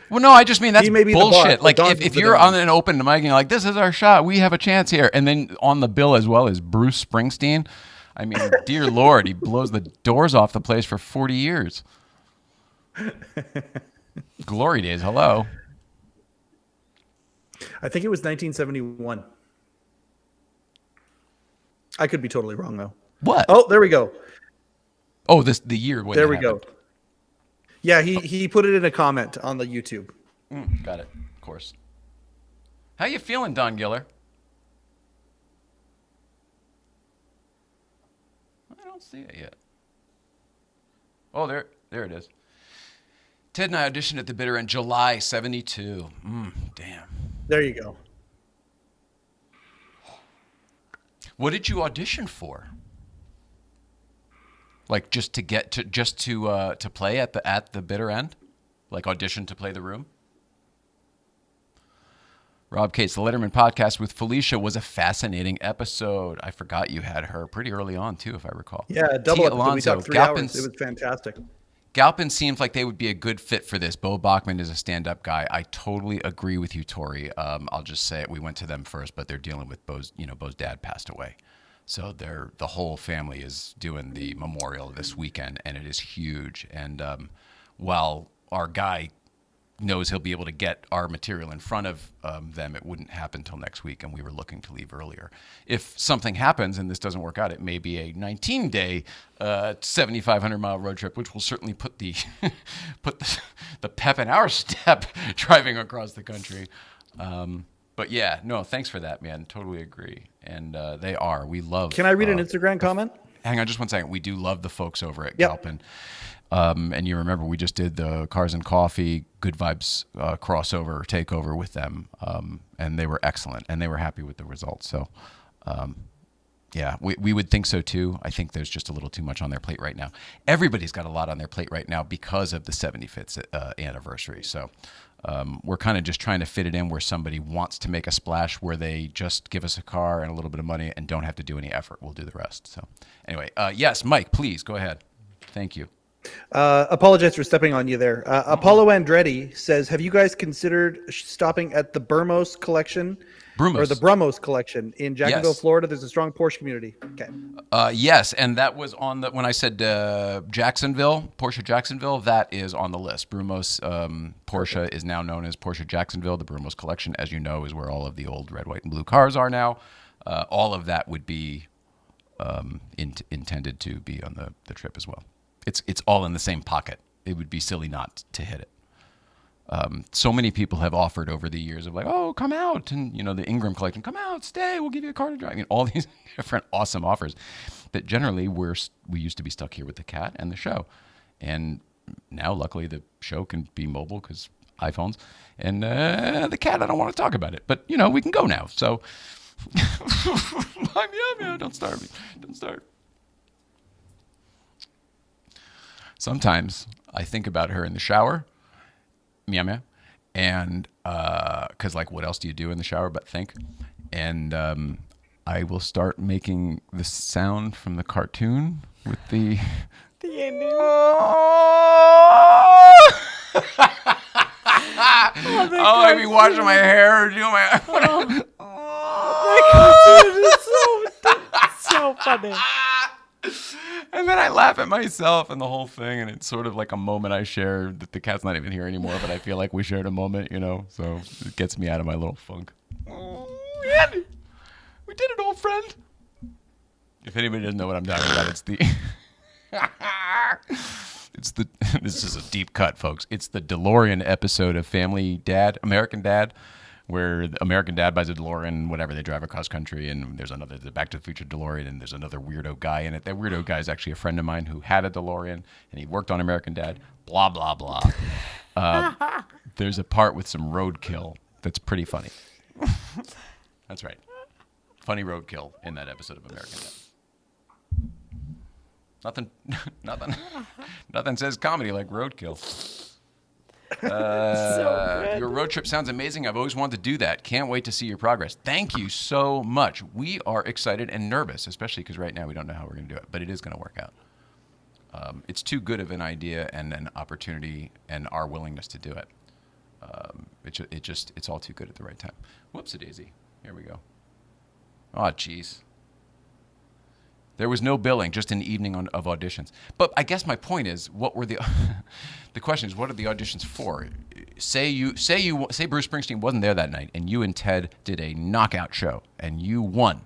Speaker 2: Well, no, I just mean that's
Speaker 1: He may be the boss,
Speaker 2: bullshit.
Speaker 1: but
Speaker 2: Like
Speaker 1: Don's
Speaker 2: if
Speaker 1: the
Speaker 2: you're
Speaker 1: Don.
Speaker 2: on an open mic and you're like, this is our shot, we have a chance here, and then on the bill as well as Bruce Springsteen, I mean, dear Lord, he blows the doors off the place for 40 years. Glory days, hello.
Speaker 1: I think it was 1971. I could be totally wrong though.
Speaker 2: What?
Speaker 1: Oh, there we go.
Speaker 2: Oh, the year when
Speaker 1: There
Speaker 2: that
Speaker 1: we go.
Speaker 2: happened.
Speaker 1: Yeah, he put it in a comment on the YouTube.
Speaker 2: Got it, of course. How you feeling, Don Giller? I don't see it yet. Oh, there it is. Ted and I auditioned at the bitter end, July 72. Damn.
Speaker 1: There you go.
Speaker 2: What did you audition for? Like just to get to play at the bitter end? Like audition to play the room? Rob Cates, the Letterman podcast with Felicia was a fascinating episode. I forgot you had her pretty early on too, if I recall.
Speaker 1: Yeah, double
Speaker 2: T.
Speaker 1: episode. We
Speaker 2: Alonso,
Speaker 1: talked 3
Speaker 2: Galpin-
Speaker 1: hours. It was fantastic.
Speaker 2: Galpin seems like they would be a good fit for this. Bo Bachman is a stand-up guy. I totally agree with you, Tori. I'll just say it. We went to them first, but they're dealing with Bo's dad passed away. So the whole family is doing the memorial this weekend, and it is huge. And while our guy knows he'll be able to get our material in front of them, it wouldn't happen until next week, and we were looking to leave earlier. If something happens and this doesn't work out, it may be a 19-day, 7,500-mile road trip, which will certainly put the the pep in our step driving across the country. But yeah, no, thanks for that, man. Totally agree. And we love.
Speaker 1: Can I read an Instagram comment?
Speaker 2: Hang on just one second. We do love the folks over at Galpin. And you remember we just did the Cars and Coffee Good Vibes crossover takeover with them, and they were excellent, and they were happy with the results. So, yeah, we would think so too. I think there's just a little too much on their plate right now. Everybody's got a lot on their plate right now because of the 75th anniversary. So we're kind of just trying to fit it in where somebody wants to make a splash, where they just give us a car and a little bit of money and don't have to do any effort. We'll do the rest. So anyway, yes, Mike, please go ahead. Thank you.
Speaker 1: Apologize for stepping on you there. Apollo Andretti says, have you guys considered stopping at the Brumos collection? Or the Brumos collection in Jacksonville,
Speaker 2: Yes.
Speaker 1: Florida? There's a strong Porsche community. Okay.
Speaker 2: Yes, and that was on when I said Jacksonville, Porsche Jacksonville, that is on the list. Brumos Porsche is now known as Porsche Jacksonville. The Brumos collection, as you know, is where all of the old red, white, and blue cars are now. All of that would be intended to be on the trip as well. It's all in the same pocket. It would be silly not to hit it. So many people have offered over the years of like, oh, come out, and the Ingram collection, come out, stay, we'll give you a car to drive. All these different awesome offers. But generally, we used to be stuck here with the cat and the show, and now luckily the show can be mobile because iPhones, and the cat, I don't want to talk about it, but we can go now. So, yeah, don't start me, don't start. Sometimes I think about her in the shower, meow meow, and because what else do you do in the shower but think? And I will start making the sound from the cartoon with the
Speaker 4: ending.
Speaker 2: I'd be washing my hair or doing my.
Speaker 4: It's so funny.
Speaker 2: And then I laugh at myself and the whole thing, and it's sort of like a moment I share that the cat's not even here anymore, but I feel like we shared a moment, so it gets me out of my little funk. Oh, Andy, we did it, old friend. If anybody doesn't know what I'm talking about, this is a deep cut, folks. It's the DeLorean episode of Family Dad, American Dad, where the American Dad buys a DeLorean, whatever, they drive across country, and there's the Back to the Future DeLorean, and there's another weirdo guy in it. That weirdo guy is actually a friend of mine who had a DeLorean, and he worked on American Dad, blah, blah, blah. There's a part with some roadkill that's pretty funny. That's right. Funny roadkill in that episode of American Dad. Nothing says comedy like roadkill. Your road trip sounds amazing. I've always wanted to do that. Can't wait to see your progress. Thank you so much. We are excited and nervous, especially because right now we don't know how we're going to do it, but it is going to work out. It's too good of an idea and an opportunity, and our willingness to do it. It's all too good at the right time. Whoops-a-daisy. Here we go. Oh, jeez. There was no billing, just an evening of auditions. But I guess my point is, what were the question is, what are the auditions for? Say Bruce Springsteen wasn't there that night, and you and Ted did a knockout show, and you won.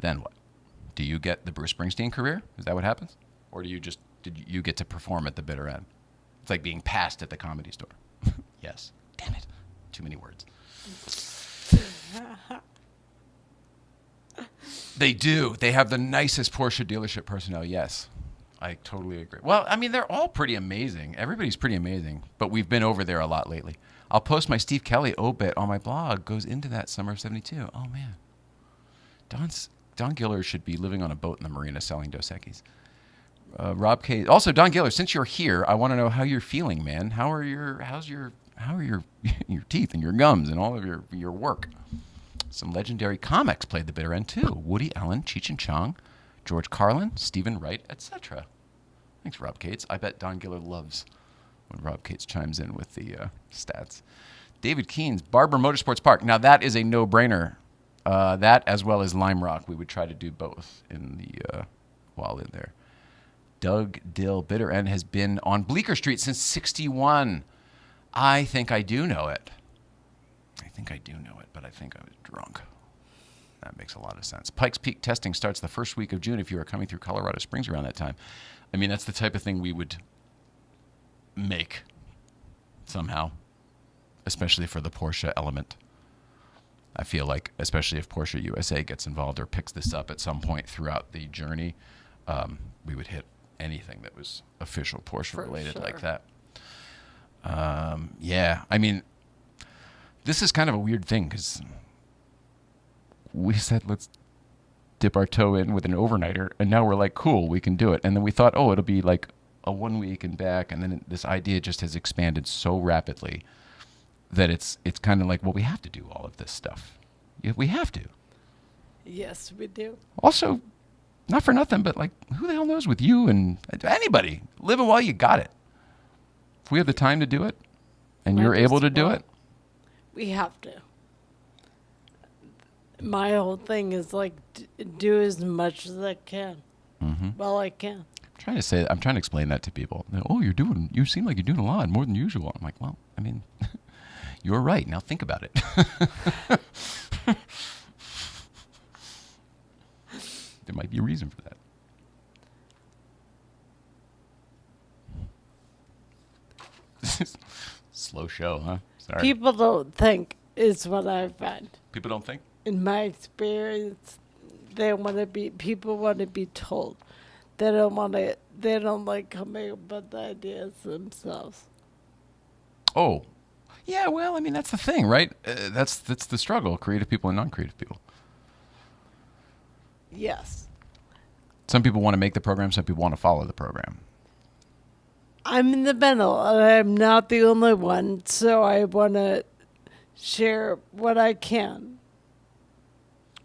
Speaker 2: Then what? Do you get the Bruce Springsteen career? Is that what happens? Or did you get to perform at the bitter end? It's like being passed at the Comedy Store. Yes. Damn it. Too many words. They do. They have the nicest Porsche dealership personnel. Yes, I totally agree. Well, I mean, they're all pretty amazing. Everybody's pretty amazing, but we've been over there a lot lately. I'll post my Steve Kelly obit on my blog. Goes into that summer of '72. Oh man, Don Giller should be living on a boat in the marina selling Dos Equis. Rob K. Also, Don Giller, since you're here, I want to know how you're feeling, man. How's your your teeth and your gums and all of your work? Some legendary comics played the bitter end too. Woody Allen, Cheech and Chong, George Carlin, Stephen Wright, etc. Thanks, Rob Cates. I bet Don Giller loves when Rob Cates chimes in with the stats. David Keynes, Barber Motorsports Park. Now, that is a no-brainer. That as well as Lime Rock. We would try to do both in the while in there. Doug Dill, Bitter End, has been on Bleecker Street since 61. I think I do know it. But I think I was drunk. That makes a lot of sense. Pikes Peak testing starts the first week of June if you are coming through Colorado Springs around that time. I mean, that's the type of thing we would make somehow, especially for the Porsche element. I feel like, especially if Porsche USA gets involved or picks this up at some point throughout the journey, we would hit anything that was official Porsche related like that. Yeah, I mean, this is kind of a weird thing because we said let's dip our toe in with an overnighter, and now we're like, cool, we can do it. And then we thought, oh, it'll be like a 1 week and back, and then this idea just has expanded so rapidly that it's kind of like, well, we have to do all of this stuff. We have to.
Speaker 4: Yes, we do.
Speaker 2: Also, not for nothing, but like, who the hell knows with you and anybody living while you got it. If we have the time to do it, and you're able to do it,
Speaker 4: we have to. My whole thing is like do as much as I can. Well, I can.
Speaker 2: I'm trying to explain that to people. Oh, you seem like you're doing a lot more than usual. I'm like, well, I mean, you're right. Now think about it. There might be a reason for that. Slow show, huh? Sorry.
Speaker 4: People don't think is what I find.
Speaker 2: People don't think?
Speaker 4: In my experience, people want to be told. They don't like coming up with the ideas themselves.
Speaker 2: Oh, yeah, well, I mean, that's the thing, right? That's the struggle, creative people and non-creative people.
Speaker 4: Yes.
Speaker 2: Some people want to make the program, some people want to follow the program.
Speaker 4: I'm in the middle, and I'm not the only one, so I want to share what I can.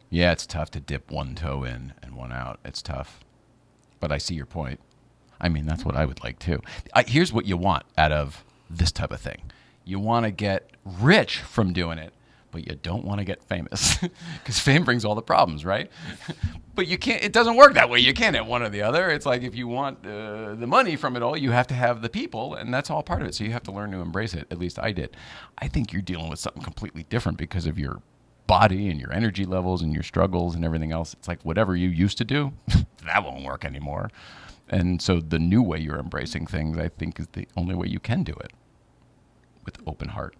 Speaker 2: Yeah, it's tough to dip one toe in and one out. It's tough. But I see your point. I mean, that's what I would like too. Here's what you want out of this type of thing. You want to get rich from doing it, but you don't want to get famous because fame brings all the problems, right? But you can't. It doesn't work that way. You can't have one or the other. It's like if you want the money from it all, you have to have the people, and that's all part of it. So you have to learn to embrace it. At least I did. I think you're dealing with something completely different because of your body and your energy levels and your struggles and everything else. It's like whatever you used to do, that won't work anymore. And so the new way you're embracing things, I think, is the only way you can do it with open heart.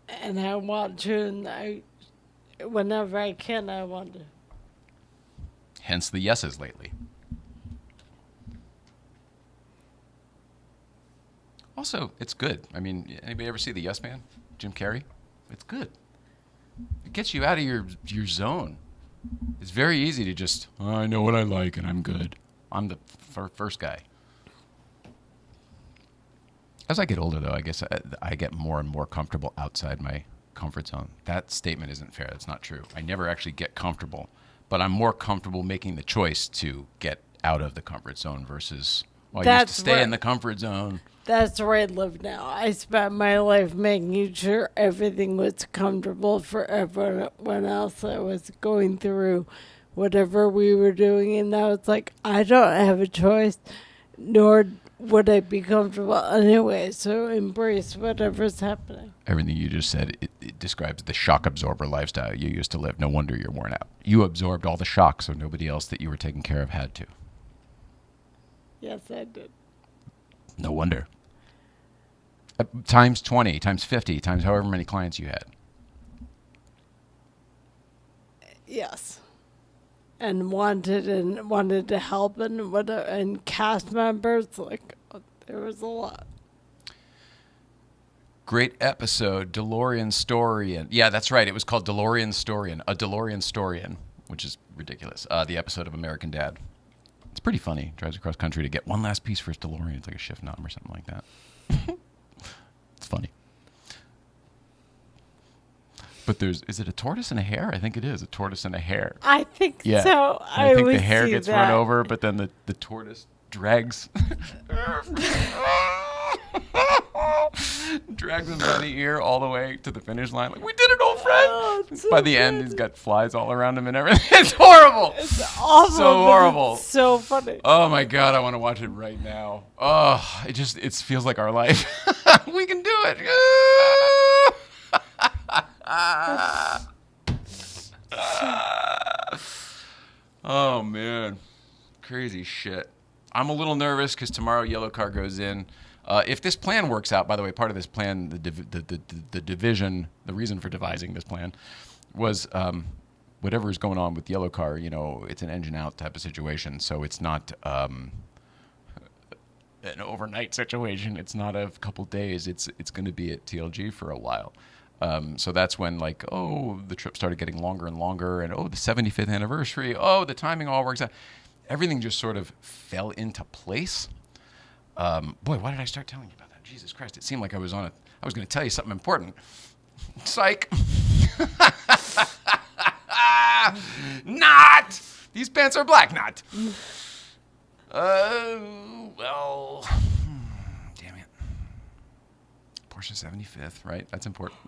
Speaker 4: And I want to, and whenever I can, I want to.
Speaker 2: Hence the yeses lately. Also, it's good. I mean, anybody ever see The Yes Man? Jim Carrey? It's good. It gets you out of your zone. It's very easy to just, oh, I know what I like and I'm good. I'm the first guy. As I get older, though, I guess I get more and more comfortable outside my comfort zone. That statement isn't fair. That's not true. I never actually get comfortable, but I'm more comfortable making the choice to get out of the comfort zone versus, well, I used to stay in the comfort zone.
Speaker 4: That's where I live now. I spent my life making sure everything was comfortable for everyone else that was going through whatever we were doing. And now it's like, I don't have a choice, nor would I be comfortable anyway. So embrace whatever's happening.
Speaker 2: Everything you just said, it describes the shock absorber lifestyle you used to live. No wonder you're worn out. You absorbed all the shock, so nobody else that you were taking care of had to.
Speaker 4: Yes, I did.
Speaker 2: No wonder. Times 20, times 50, times however many clients you had.
Speaker 4: Yes. And wanted to help and cast members, like, there was a lot.
Speaker 2: Great episode, DeLorean Historian. Yeah, that's right. It was called DeLorean Historian, a DeLorean Historian, which is ridiculous. The episode of American Dad. It's pretty funny. Drives across country to get one last piece for his DeLorean. It's like a shift knob or something like that. It's funny. But is it a tortoise and a hare? I think it is a tortoise and a hare.
Speaker 4: I think
Speaker 2: Yeah.
Speaker 4: so.
Speaker 2: I think the
Speaker 4: always
Speaker 2: hare
Speaker 4: see
Speaker 2: gets
Speaker 4: that.
Speaker 2: run over, but then the tortoise drags drags him by the ear all the way to the finish line. Like, we did it, old friend.
Speaker 4: Oh, it's so
Speaker 2: by the
Speaker 4: good.
Speaker 2: end, he's got flies all around him and everything. It's horrible.
Speaker 4: It's awful.
Speaker 2: So
Speaker 4: but
Speaker 2: horrible.
Speaker 4: It's so funny.
Speaker 2: Oh my God, I want to watch it right now. Oh, it feels like our life. We can do it. Oh man, crazy shit. I'm a little nervous because tomorrow Yellow Car goes in. If this plan works out, by the way, part of this plan, the division, the reason for devising this plan was whatever is going on with Yellow Car. You know, it's an engine out type of situation, so it's not an overnight situation. It's not a couple days. It's going to be at TLG for a while. So that's when, like, the trip started getting longer and longer, and the 75th anniversary. The timing all works out. Everything just sort of fell into place. Boy, why did I start telling you about that? Jesus Christ! It seemed like I was going to tell you something important. Psych. Not. These pants are black. Not. Well. Damn it. Porsche 75th, right? That's important.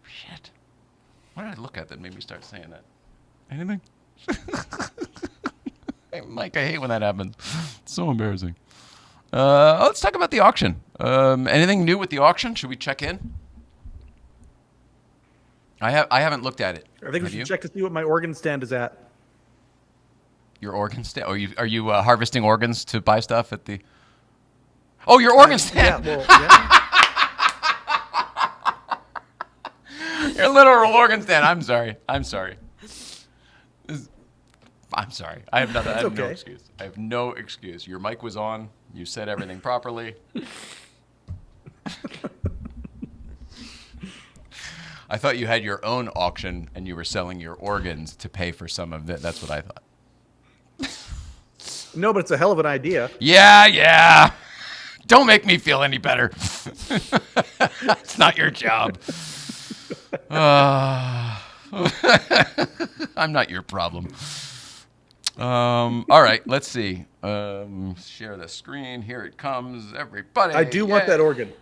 Speaker 2: Shit. What did I look at that made me start saying that? Anything? Hey, Mike, I hate when that happens. It's so embarrassing. Let's talk about the auction. Anything new with the auction? Should we check in? I haven't looked at it.
Speaker 1: I think we should check to see what my organ stand is at.
Speaker 2: Your organ stand? Are you harvesting organs to buy stuff at the? Oh, your organ stand.
Speaker 1: Yeah, well, yeah.
Speaker 2: Your literal organ stand. I'm sorry. I'm sorry. I have nothing. I have no
Speaker 1: okay.
Speaker 2: excuse. I have no excuse. Your mic was on. You said everything properly. I thought you had your own auction and you were selling your organs to pay for some of it. That's what I thought.
Speaker 1: No, but it's a hell of an idea.
Speaker 2: Yeah. Don't make me feel any better. It's not your job. I'm not your problem. All right, let's see. Share the screen. Here it comes, everybody.
Speaker 1: I do want that organ.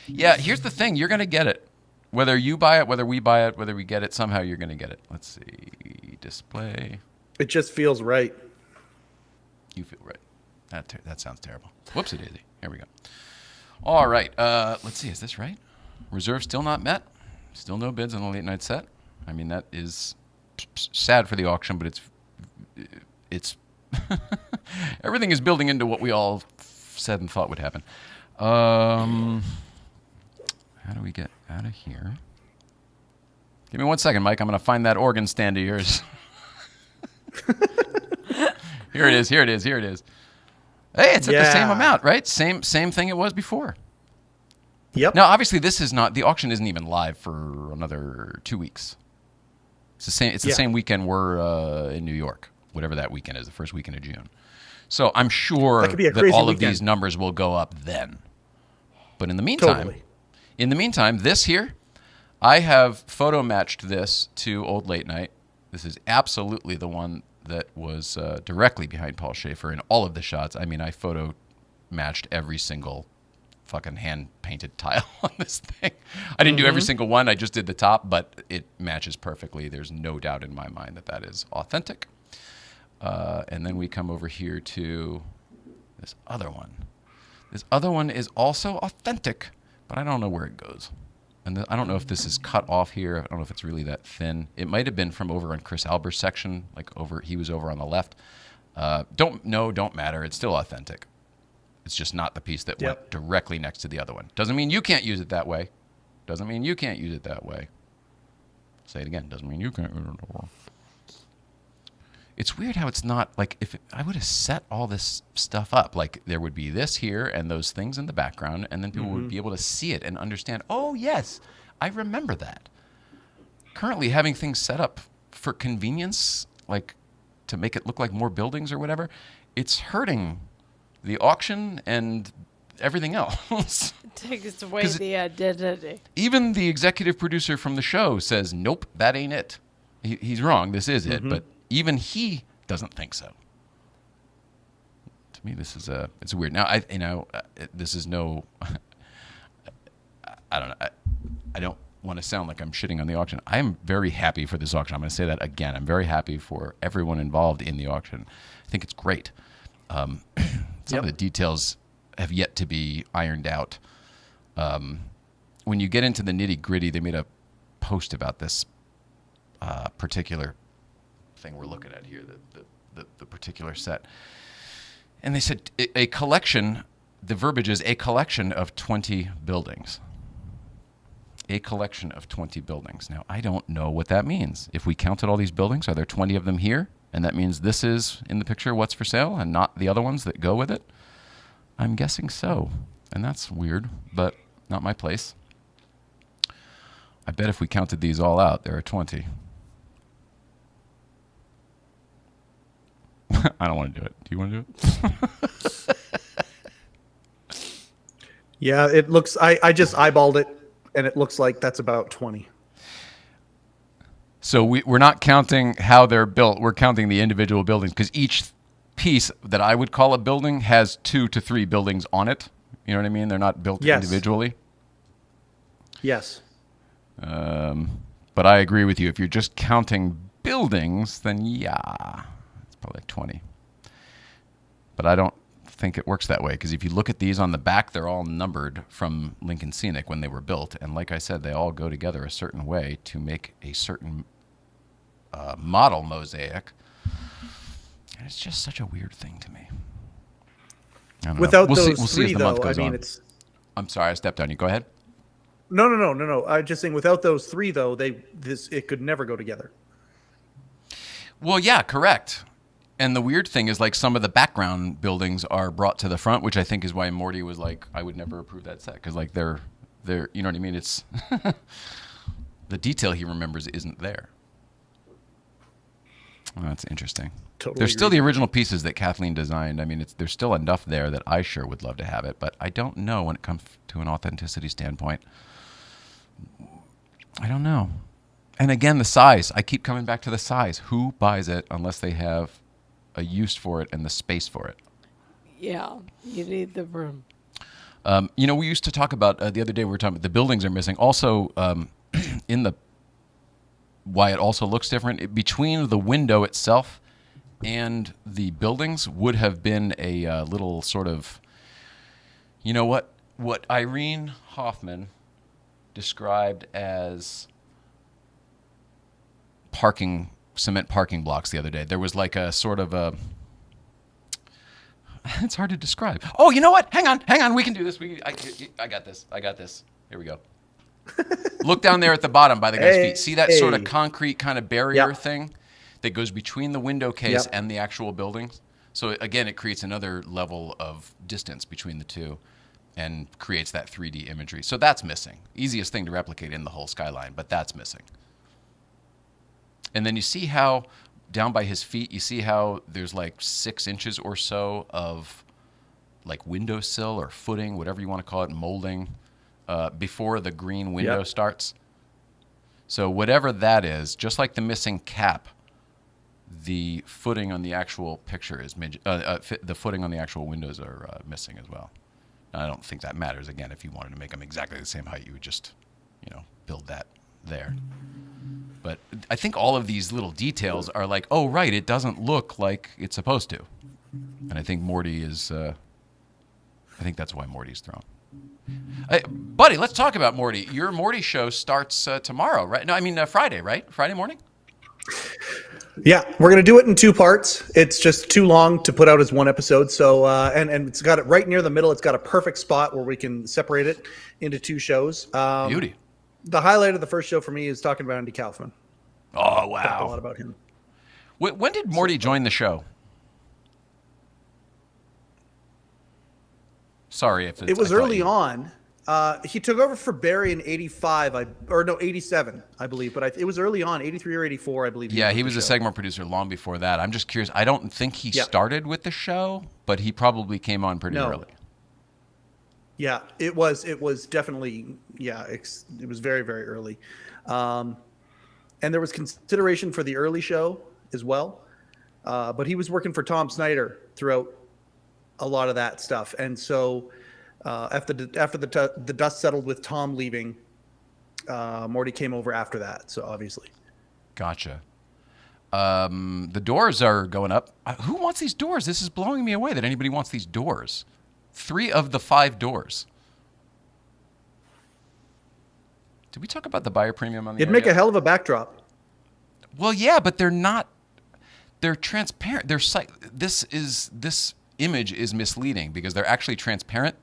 Speaker 2: Yeah, here's the thing. You're going to get it. Whether you buy it, whether we buy it, whether we get it, somehow you're going to get it. Let's see. Display.
Speaker 1: It just feels right.
Speaker 2: You feel right. That sounds terrible. Whoopsie daisy. Here we go. All right. Let's see. Is this right? Reserve still not met. Still no bids on the late night set. I mean, that is sad for the auction, but it's everything is building into what we all said and thought would happen. How do we get out of here? Give me 1 second, Mike. I'm going to find that organ stand of yours. Here it is. Hey, it's at the same amount, right? Same thing it was before.
Speaker 1: Yep.
Speaker 2: Now, obviously, the auction isn't even live for another 2 weeks. It's the same. It's the same weekend we're in New York, whatever that weekend is, the first weekend of June. So I'm sure that all of these numbers will go up then. But in the meantime, this here, I have photo matched this to Old Late Night. This is absolutely the one that was directly behind Paul Schaefer in all of the shots. I mean, I photo matched every single fucking hand-painted tile on this thing. I didn't do every single one. I just did the top, but it matches perfectly. There's no doubt in my mind that is authentic. And then we come over here to this other one. This other one is also authentic, but I don't know where it goes. And I don't know if this is cut off here. I don't know if it's really that thin. It might have been from over on Chris Albert's section, he was over on the left. Don't matter. It's still authentic. It's just not the piece that went directly next to the other one. Doesn't mean you can't use it that way. Say it again. Doesn't mean you can't use it that way. It's weird how it's not, like, if I would have set all this stuff up, like there would be this here and those things in the background, and then people would be able to see it and understand, oh, yes, I remember that. Currently, having things set up for convenience, like to make it look like more buildings or whatever, it's hurting the auction and everything else.
Speaker 4: It takes away the identity.
Speaker 2: Even the executive producer from the show says, nope, that ain't it. He's wrong. This is it. But even he doesn't think so. me, this is it's weird. Now, this is no, I don't know. I don't want to sound like I'm shitting on the auction. I am very happy for this auction. I'm going to say that again. I'm very happy for everyone involved in the auction. I think it's great. Some of the details have yet to be ironed out. When you get into the nitty gritty, they made a post about this particular thing we're looking at here, the particular set. And they said a collection, the verbiage is a collection of 20 buildings. A collection of 20 buildings. Now, I don't know what that means. If we counted all these buildings, are there 20 of them here? And that means this is, in the picture, what's for sale and not the other ones that go with it? I'm guessing so. And that's weird, but not my place. I bet if we counted these all out, there are 20. I don't want to do it. Do you want to do it?
Speaker 1: Yeah, it looks. I just eyeballed it, and it looks like that's about 20.
Speaker 2: So we're not counting how they're built. We're counting the individual buildings because each piece that I would call a building has 2 to 3 buildings on it. You know what I mean? They're not built individually.
Speaker 1: Yes.
Speaker 2: But I agree with you. If you're just counting buildings, then yeah, it's probably like 20. But I don't think it works that way because if you look at these on the back, they're all numbered from Lincoln Scenic when they were built. And like I said, they all go together a certain way to make a certain model mosaic. And it's just such a weird thing to me. I don't know.
Speaker 1: Without
Speaker 2: We'll
Speaker 1: those
Speaker 2: see as
Speaker 1: three,
Speaker 2: the month
Speaker 1: though, I
Speaker 2: goes
Speaker 1: mean,
Speaker 2: on.
Speaker 1: it's.
Speaker 2: I'm sorry, I stepped on you. Go ahead.
Speaker 1: No. I'm just saying, without those 3, though, it could never go together.
Speaker 2: Well, yeah, correct. And the weird thing is, like, some of the background buildings are brought to the front, which I think is why Morty was like, I would never approve that set because, like, they're, you know what I mean? It's the detail he remembers isn't there. Well, that's interesting.
Speaker 1: Totally
Speaker 2: There's still
Speaker 1: agree.
Speaker 2: the original pieces that Kathleen designed. I mean, there's still enough there that I sure would love to have it, but I don't know when it comes to an authenticity standpoint. I don't know. And again, the size. I keep coming back to the size. Who buys it unless they have a use for it and the space for it?
Speaker 4: Yeah, you need the room.
Speaker 2: You know, we used to talk about, the other day we were talking about the buildings are missing. Also, in the, why it also looks different, between the window itself and the buildings would have been a little sort of, you know what Irene Hoffman described as cement parking blocks the other day. There was like a sort of a, it's hard to describe. Oh, you know what? Hang on. We can do this. I got this. Here we go. Look down there at the bottom by the guy's feet. See that sort of concrete kind of barrier thing that goes between the window case and the actual buildings? So again, it creates another level of distance between the two and creates that 3D imagery. So that's missing. Easiest thing to replicate in the whole skyline, but that's missing. And then you see how down by his feet, you see how there's like 6 inches or so of like windowsill or footing, whatever you want to call it, molding before the green window starts. So whatever that is, just like the missing cap, the footing on the actual picture is the footing on the actual windows are missing as well. I don't think that matters. Again, if you wanted to make them exactly the same height, you would just, build that there. But I think all of these little details are like, oh, right, it doesn't look like it's supposed to. And I think Morty is, I think that's why Morty's thrown. Buddy, let's talk about Morty. Your Morty show starts tomorrow, right? No, I mean Friday, right? Friday morning?
Speaker 1: Yeah, we're going to do it in 2 parts. It's just too long to put out as one episode. So, and it's got it right near the middle. It's got a perfect spot where we can separate it into 2 shows.
Speaker 2: Beauty.
Speaker 1: The highlight of the first show for me is talking about Andy Kaufman.
Speaker 2: Oh,
Speaker 1: Talked a lot
Speaker 2: wow.
Speaker 1: about him.
Speaker 2: When did Morty join the show? Sorry if it's,
Speaker 1: It was
Speaker 2: I thought
Speaker 1: early
Speaker 2: you-
Speaker 1: on. He took over for Barry in 87, I believe. But it was early on, 83 or 84, I believe.
Speaker 2: Yeah, he
Speaker 1: with
Speaker 2: was
Speaker 1: the
Speaker 2: a
Speaker 1: show.
Speaker 2: segment producer long before that. I'm just curious. I don't think he
Speaker 1: Yeah.
Speaker 2: started with the show, but he probably came on pretty
Speaker 1: No.
Speaker 2: early.
Speaker 1: Yeah, it was definitely, it was very, very early. And there was consideration for the early show as well. But he was working for Tom Snyder throughout a lot of that stuff. And so after the dust settled with Tom leaving, Morty came over after that. So obviously.
Speaker 2: Gotcha. The doors are going up. Who wants these doors? This is blowing me away that anybody wants these doors. 3 of the 5 doors. Did we talk about the buyer premium on the
Speaker 1: It'd
Speaker 2: air
Speaker 1: make
Speaker 2: yet?
Speaker 1: a hell of a backdrop.
Speaker 2: Well, yeah, but they're not. They're transparent. This image is misleading because they're actually transparent.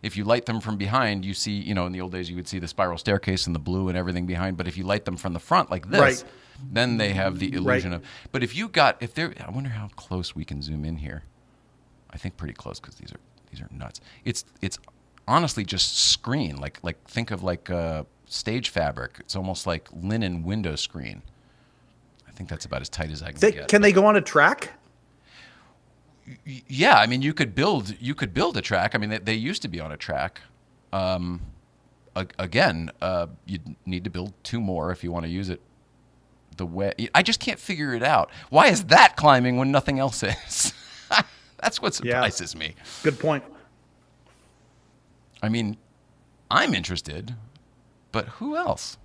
Speaker 2: If you light them from behind, you see, in the old days, you would see the spiral staircase and the blue and everything behind. But if you light them from the front like this,
Speaker 1: Right.
Speaker 2: then they have the illusion of. But I wonder how close we can zoom in here. I think pretty close because these are nuts. It's honestly just screen. Like think of stage fabric. It's almost like linen window screen. I think that's about as tight as I can get.
Speaker 1: Can they go on a track?
Speaker 2: Yeah, I mean, you could build a track. I mean, they used to be on a track. Again, you'd need to build 2 more if you want to use it the way. I just can't figure it out. Why is that climbing when nothing else is? That's what surprises me.
Speaker 1: Good point.
Speaker 2: I mean, I'm interested, but who else?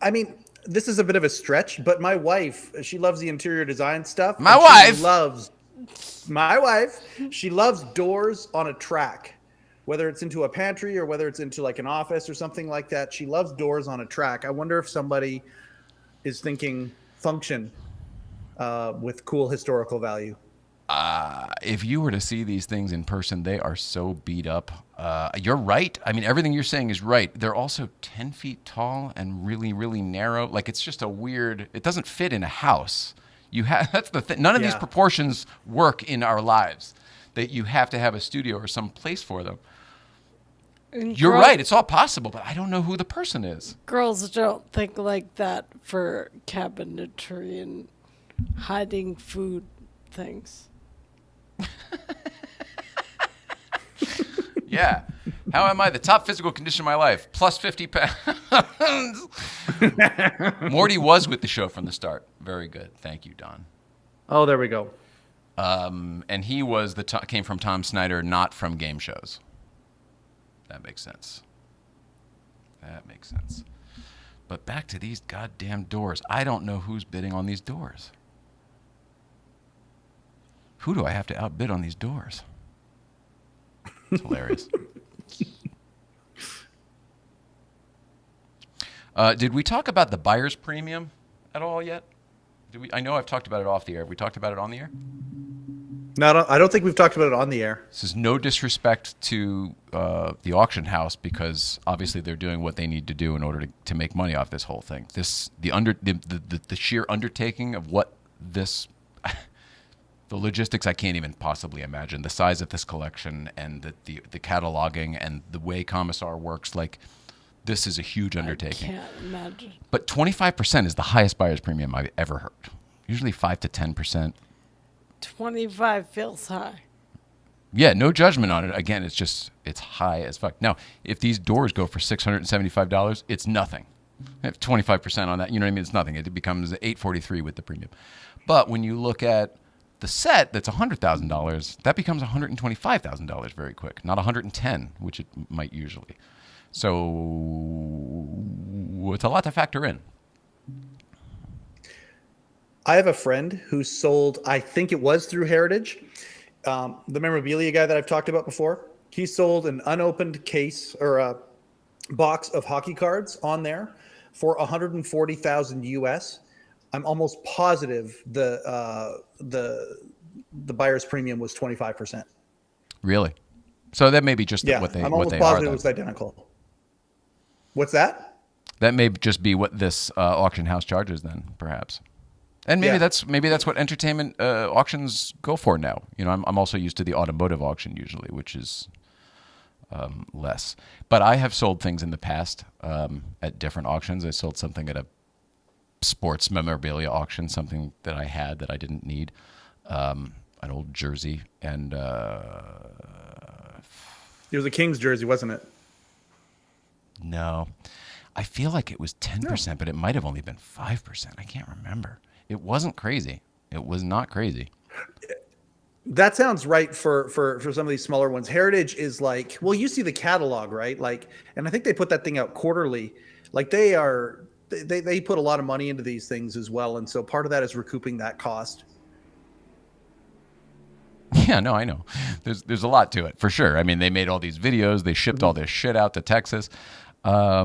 Speaker 1: I mean, this is a bit of a stretch, but my wife, she loves the interior design stuff.
Speaker 2: My
Speaker 1: and
Speaker 2: wife?
Speaker 1: She loves doors on a track, whether it's into a pantry or whether it's into like an office or something like that. She loves doors on a track. I wonder if somebody is thinking function with cool historical value.
Speaker 2: If you were to see these things in person, they are so beat up. You're right. I mean, everything you're saying is right. They're also 10 feet tall and really, really narrow. Like, it's just it doesn't fit in a house. That's the thing. None of these proportions work in our lives. That you have to have a studio or some place for them. You're right. It's all possible, but I don't know who the person is.
Speaker 4: Girls don't think like that for cabinetry and hiding food things.
Speaker 2: Yeah. How am I the top physical condition of my life? Plus 50 pounds. Morty was with the show from the start. Very good. Thank you, Don.
Speaker 1: Oh, there we go.
Speaker 2: And he was came from Tom Snyder, not from game shows. That makes sense. But back to these goddamn doors. I don't know who's bidding on these doors. Who do I have to outbid on these doors? It's hilarious. Did we talk about the buyer's premium at all yet? I know I've talked about it off the air. Have we talked about it on the air?
Speaker 1: No, I don't think we've talked about it on the air.
Speaker 2: This is no disrespect to the auction house because obviously they're doing what they need to do in order to make money off this whole thing. The sheer undertaking of what this. The logistics I can't even possibly imagine. The size of this collection and the cataloging and the way Commissar works, like this is a huge undertaking.
Speaker 4: I can't imagine.
Speaker 2: But 25% is the highest buyer's premium I've ever heard. Usually 5 to 10%.
Speaker 4: 25 feels high.
Speaker 2: Yeah, no judgment on it. Again, it's high as fuck. Now, if these doors go for $675, it's nothing. If 25% on that, you know what I mean? It's nothing. It becomes $843 with the premium. But when you look at the set that's $100,000, that becomes $125,000 very quick, not $110,000, which it might usually. So it's a lot to factor in.
Speaker 1: I have a friend who sold, I think it was through Heritage, the memorabilia guy that I've talked about before. He sold an unopened case or a box of hockey cards on there for $140,000 US. I'm almost positive the buyer's premium was 25%.
Speaker 2: Really? So that may be just what they
Speaker 1: I'm almost
Speaker 2: what they
Speaker 1: positive
Speaker 2: are.
Speaker 1: it was identical. What's that?
Speaker 2: That may just be what this auction house charges then, perhaps. And maybe that's what entertainment auctions go for now. You know, I'm also used to the automotive auction usually, which is less. But I have sold things in the past at different auctions. I sold something at a sports memorabilia auction, something that I had that I didn't need, an old jersey, and
Speaker 1: It was a Kings jersey, wasn't it?
Speaker 2: no, I feel like it was 10%, but it might have only been 5%. I can't remember. It wasn't crazy. It was not crazy.
Speaker 1: That sounds right for some of these smaller ones. Heritage is like, well, you see the catalog, right? Like, and I think they put that thing out quarterly. Like they put a lot of money into these things as well, and so part of that is recouping that cost.
Speaker 2: Yeah, no, I know. There's a lot to it for sure. I mean, they made all these videos. They shipped all this shit out to Texas. I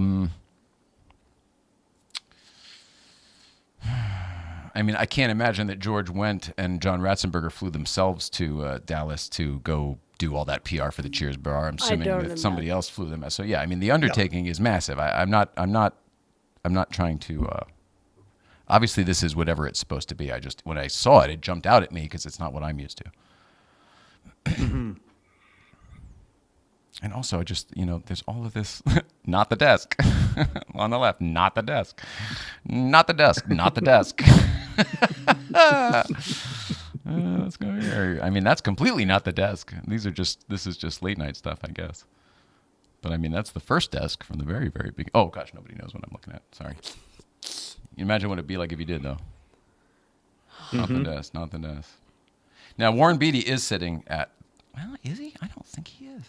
Speaker 2: mean, I can't imagine that George Wendt and John Ratzenberger flew themselves to Dallas to go do all that PR for the Cheers bar. I'm assuming that somebody else flew them. So yeah, I mean, the undertaking is massive. I'm not trying to. Obviously, this is whatever it's supposed to be. When I saw it, it jumped out at me because it's not what I'm used to. And also, there's all of this. Not the desk on the left. Not the desk. Not the desk. Not the desk. Let's go here. I mean, that's completely not the desk. This is just late night stuff, I guess. But I mean, that's the first desk from the very, very big. Oh gosh, nobody knows what I'm looking at. Sorry. You imagine what it'd be like if you did, though. Not the desk. Not the desk. Now, Warren Beatty is sitting at. Well, is he? I don't think he is.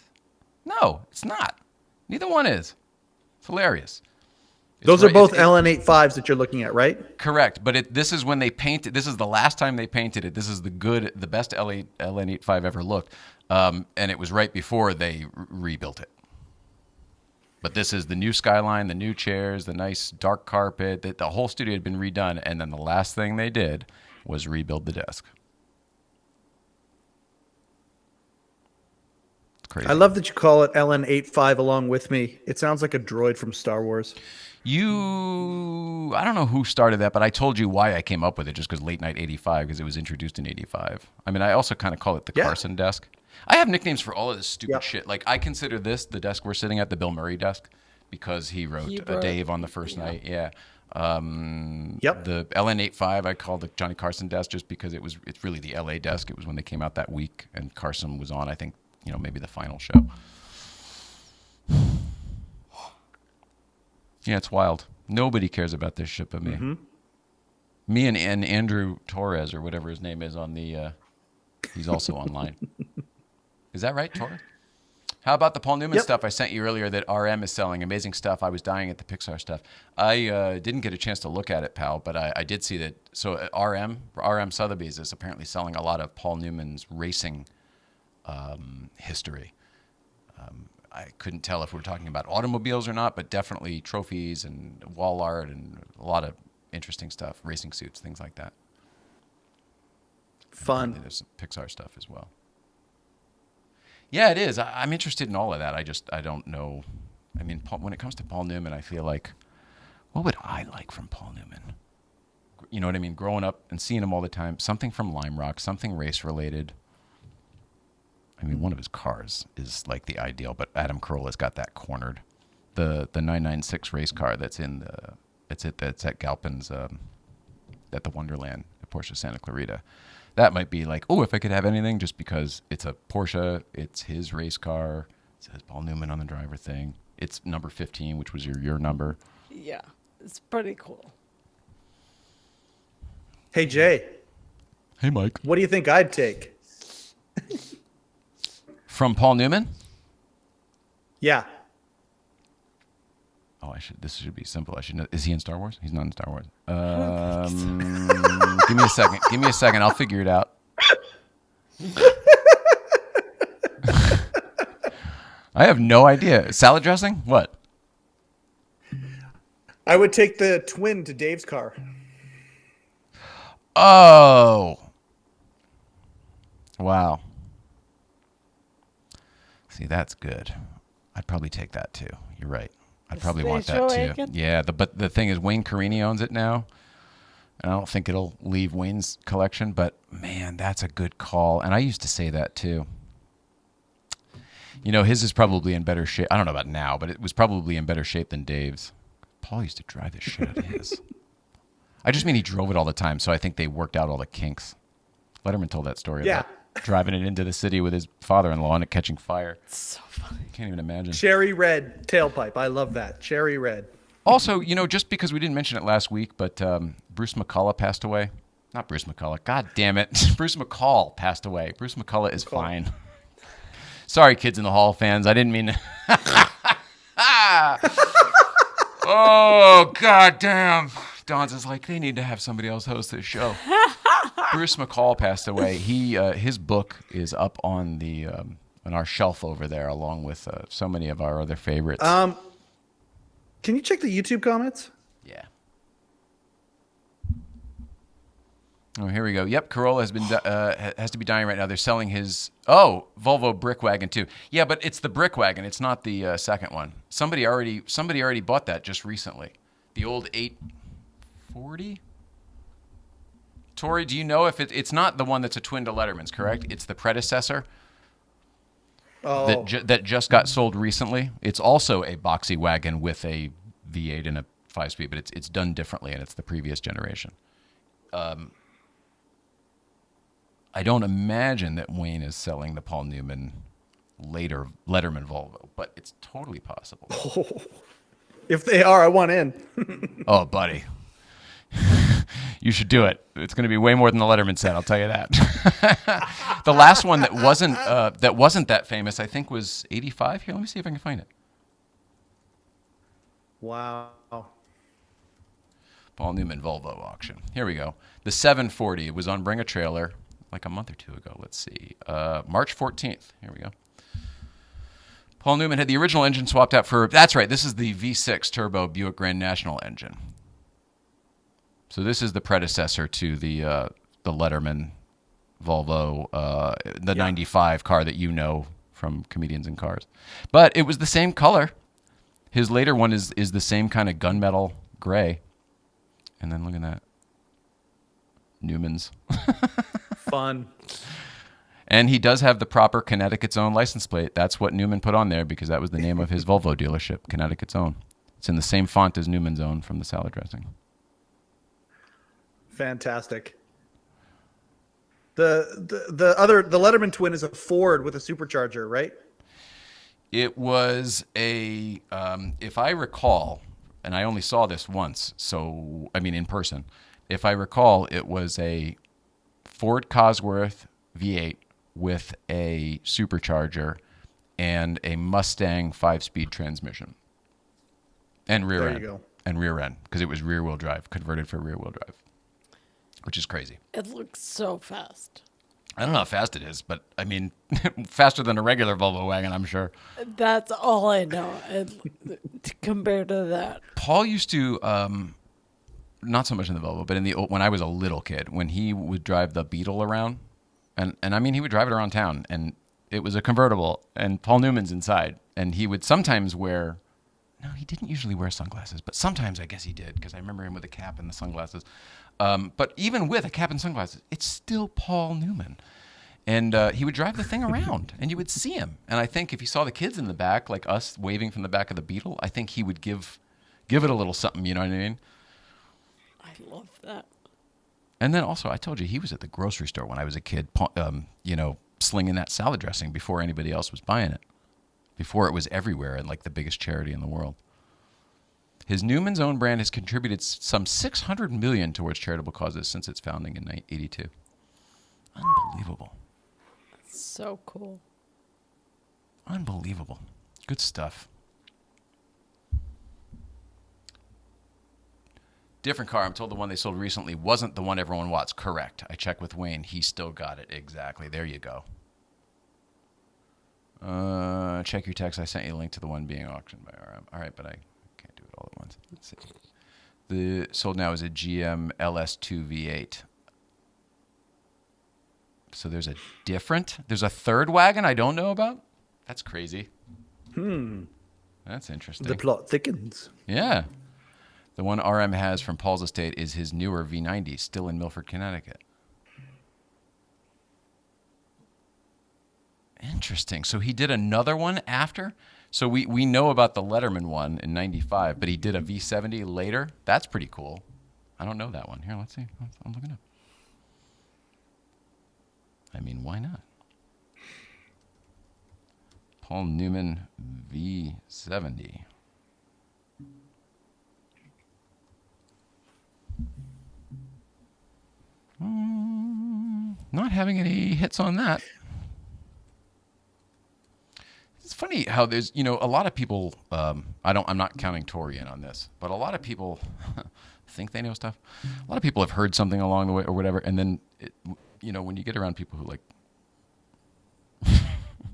Speaker 2: No, it's not. Neither one is. It's hilarious.
Speaker 1: Those are both LN85s that you're looking at, right?
Speaker 2: Correct, but this is when they painted. This is the last time they painted it. This is the best LN85 ever looked, and it was right before they rebuilt it. But this is the new skyline, the new chairs, the nice dark carpet. The whole studio had been redone, and then the last thing they did was rebuild the desk. It's crazy.
Speaker 1: I love that you call it LN85 along with me. It sounds like a droid from Star Wars.
Speaker 2: I don't know who started that, but I told you why I came up with it, just because Late Night 85, because it was introduced in 85. I mean, I also kind of call it the Carson desk. I have nicknames for all of this stupid shit. Like, I consider this, the desk we're sitting at, the Bill Murray desk, because he wrote a Dave on the first night. Yeah. The LN85 I called the Johnny Carson desk just because it's really the LA desk. It was when they came out that week, and Carson was on, I think, maybe the final show. Yeah, it's wild. Nobody cares about this shit but me. Mm-hmm. Me and Andrew Torres, or whatever his name is, on the. He's also online. Is that right, Torres? How about the Paul Newman stuff I sent you earlier that RM is selling? Amazing stuff. I was dying at the Pixar stuff. I didn't get a chance to look at it, pal, but I did see that. So RM Sotheby's is apparently selling a lot of Paul Newman's racing history. I couldn't tell if we're talking about automobiles or not, but definitely trophies and wall art and a lot of interesting stuff, racing suits, things like that.
Speaker 1: Fun.
Speaker 2: There's some Pixar stuff as well. Yeah, it is. I'm interested in all of that. I don't know. I mean, when it comes to Paul Newman, I feel like, what would I like from Paul Newman? You know what I mean? Growing up and seeing him all the time, something from Lime Rock, something race related. I mean, one of his cars is like the ideal, but Adam Carolla's got that cornered. The 996 race car that's at Galpin's at the Wonderland at Porsche Santa Clarita. That might be like, if I could have anything, just because it's a Porsche, it's his race car, it says Paul Newman on the driver thing. It's number 15, which was your number.
Speaker 4: Yeah, it's pretty cool.
Speaker 1: Hey, Jay.
Speaker 2: Hey, Mike.
Speaker 1: What do you think I'd take?
Speaker 2: From Paul Newman?
Speaker 1: Yeah.
Speaker 2: Oh, this should be simple. I should know. Is he in Star Wars? He's not in Star Wars. Give me a second. Give me a second. I'll figure it out. I have no idea. Salad dressing? What?
Speaker 1: I would take the twin to Dave's car.
Speaker 2: Oh. Wow. See, that's good. I'd probably take that too. You're right. I'd probably want that too.
Speaker 4: Wagon?
Speaker 2: Yeah, but the thing is, Wayne Carini owns it now, and I don't think it'll leave Wayne's collection. But man, that's a good call. And I used to say that too. His is probably in better shape. I don't know about now, but it was probably in better shape than Dave's. Paul used to drive the shit out of his. I just mean he drove it all the time, so I think they worked out all the kinks. Letterman told that story about driving it into the city with his father-in-law and it catching fire.
Speaker 4: It's so funny.
Speaker 2: Can't even imagine.
Speaker 1: Cherry red tailpipe. I love that. Cherry red.
Speaker 2: Also, just because we didn't mention it last week, but Bruce McCullough passed away. Not Bruce McCullough. God damn it. Bruce McCall passed away. Bruce McCullough is fine. Sorry, Kids in the Hall fans. I didn't mean to. Oh, god damn. Don's is like, they need to have somebody else host this show. Bruce McCall passed away. His book is up on on our shelf over there, along with so many of our other favorites.
Speaker 1: Can you check the YouTube comments?
Speaker 2: Yeah. Oh, here we go. Yep, Corolla has to be dying right now. They're selling his Volvo brick wagon too. Yeah, but it's the brick wagon. It's not the second one. Somebody already bought that just recently. The old 840. Tori, do you know if it's not the one that's a twin to Letterman's? Correct. It's the predecessor.
Speaker 1: Oh,
Speaker 2: That just got sold recently. It's also a boxy wagon with a V8 and a 5-speed, but it's done differently, and it's the previous generation. I don't imagine that Wayne is selling the Paul Newman later Letterman Volvo, but it's totally possible.
Speaker 1: if they are, I want in.
Speaker 2: Oh, buddy. You should do it. It's going to be way more than the Letterman set, I'll tell you that. The last one that wasn't that famous, I think, was 85. Here, let me see if I can find it.
Speaker 1: Wow.
Speaker 2: Paul Newman Volvo auction. Here we go. The 740 was on Bring a Trailer like a month or two ago. Let's see. March 14th. Here we go. Paul Newman had the original engine swapped out for, that's right, this is the V6 turbo Buick Grand National engine. So this is the predecessor to the Letterman Volvo, the 95 car that you know from Comedians in Cars. But it was the same color. His later one is the same kind of gunmetal gray. And then look at that. Newman's.
Speaker 1: Fun.
Speaker 2: And he does have the proper Connecticut's Own license plate. That's what Newman put on there because that was the name of his Volvo dealership, Connecticut's Own. It's in the same font as Newman's Own from the salad dressing.
Speaker 1: Fantastic. The Letterman twin is a Ford with a supercharger, right?
Speaker 2: It was a, if I recall, and I only saw this once, so, I mean, in person. If I recall, it was a Ford Cosworth V8 with a supercharger and a Mustang 5-speed transmission. And rear
Speaker 1: There
Speaker 2: end.
Speaker 1: you go.
Speaker 2: And rear end, because it was rear-wheel drive, converted for rear-wheel drive, which is crazy.
Speaker 4: It looks so fast.
Speaker 2: I don't know how fast it is, but, I mean, faster than a regular Volvo wagon, I'm sure.
Speaker 4: That's all I know compared to that.
Speaker 2: Paul used to, not so much in the Volvo, but when I was a little kid, when he would drive the Beetle around, and I mean, he would drive it around town, and it was a convertible, and Paul Newman's inside, and he would sometimes wear, no, he didn't usually wear sunglasses, but sometimes I guess he did, because I remember him with a cap and the sunglasses. But even with a cap and sunglasses, it's still Paul Newman. And he would drive the thing around, and you would see him. And I think if he saw the kids in the back, like us waving from the back of the Beetle, I think he would give it a little something, you know what I mean?
Speaker 4: I love that.
Speaker 2: And then also, I told you, he was at the grocery store when I was a kid, slinging that salad dressing before anybody else was buying it, before it was everywhere and like the biggest charity in the world. His Newman's Own brand has contributed some $600 million towards charitable causes since its founding in 1982. Unbelievable.
Speaker 4: So cool.
Speaker 2: Unbelievable. Good stuff. Different car. I'm told the one they sold recently wasn't the one everyone wants. Correct. I checked with Wayne. He still got it. Exactly. There you go. Check your text. I sent you a link to the one being auctioned by RM. All right, but I can't do it all at once. Let's see. The sold now is a GM LS2 V8. So there's a third wagon I don't know about? That's crazy. That's interesting.
Speaker 1: The plot thickens.
Speaker 2: Yeah. The one RM has from Paul's estate is his newer V90, still in Milford, Connecticut. Interesting. So he did another one after? So we know about the Letterman one in 95, but he did a V70 later? That's pretty cool. I don't know that one. Here, let's see. I'm looking up. I mean, why not? Paul Newman V70. having any hits on that. It's funny how there's, a lot of people, I'm not counting Tori in on this, but a lot of people think they know stuff. A lot of people have heard something along the way or whatever. And then, when you get around people who like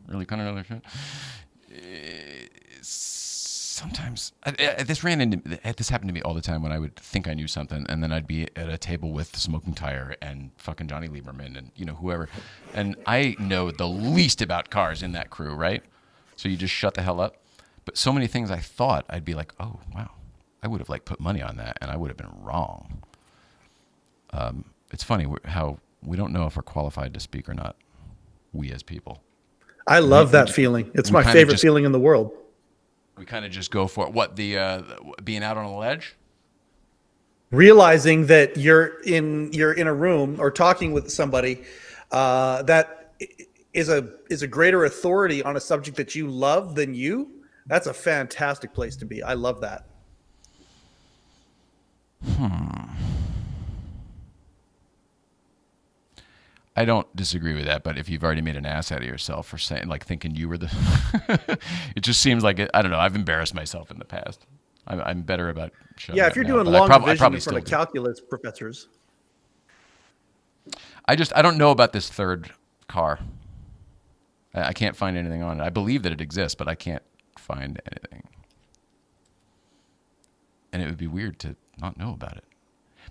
Speaker 2: really kind of know their shit, sometimes this happened to me all the time when I would think I knew something, and then I'd be at a table with Smoking Tire and fucking Johnny Lieberman and whoever, and I know the least about cars in that crew, right? So you just shut the hell up. But so many things I thought I'd be like, oh wow, I would have like put money on that, and I would have been wrong. It's funny how we don't know if we're qualified to speak or not. We as people.
Speaker 1: I love that feeling. It's my favorite feeling in the world.
Speaker 2: We kind of just go for it. What, the being out on a ledge?
Speaker 1: Realizing that you're in a room or talking with somebody that is a greater authority on a subject that you love than you. That's a fantastic place to be. I love that.
Speaker 2: I don't disagree with that, but if you've already made an ass out of yourself for saying, like, thinking you were the, it just seems like I don't know. I've embarrassed myself in the past. I'm better about showing.
Speaker 1: Yeah, if you're doing long division in front of calculus professors.
Speaker 2: I don't know about this third car. I can't find anything on it. I believe that it exists, but I can't find anything. And it would be weird to not know about it.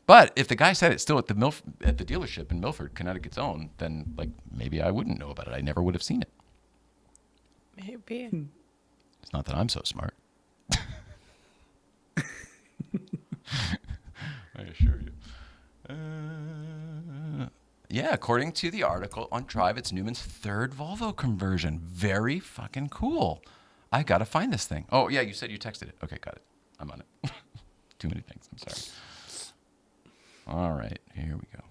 Speaker 2: But if the guy said it's still at the dealership in Milford, Connecticut's own, then like maybe I wouldn't know about it. I never would have seen it.
Speaker 4: Maybe.
Speaker 2: It's not that I'm so smart. I assure you. Yeah, according to the article on Drive, it's Newman's third Volvo conversion. Very fucking cool. I gotta find this thing. Oh yeah, you said you texted it. Okay, got it. I'm on it. Too many things. I'm sorry. All right, here we go.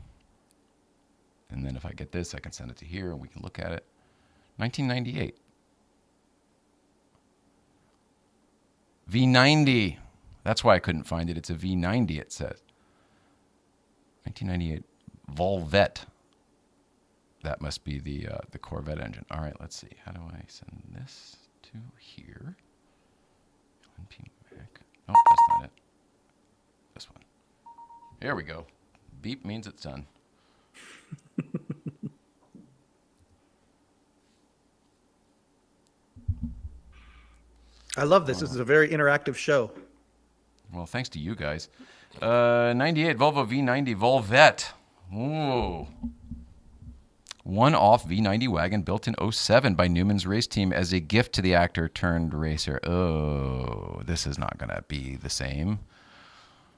Speaker 2: And then if I get this, I can send it to here and we can look at it. 1998. V90. That's why I couldn't find it. It's a V90, it says. 1998 Volvette. That must be the Corvette engine. All right, let's see. How do I send this to here? LNP Mac. Oh, that's not it. This one. Here we go. Beep means it's done.
Speaker 1: I love this. This is a very interactive show.
Speaker 2: Well, thanks to you guys. 98 Volvo V90 Volvette. Ooh. One-off V90 wagon built in 07 by Newman's race team as a gift to the actor turned racer. Oh, this is not going to be the same.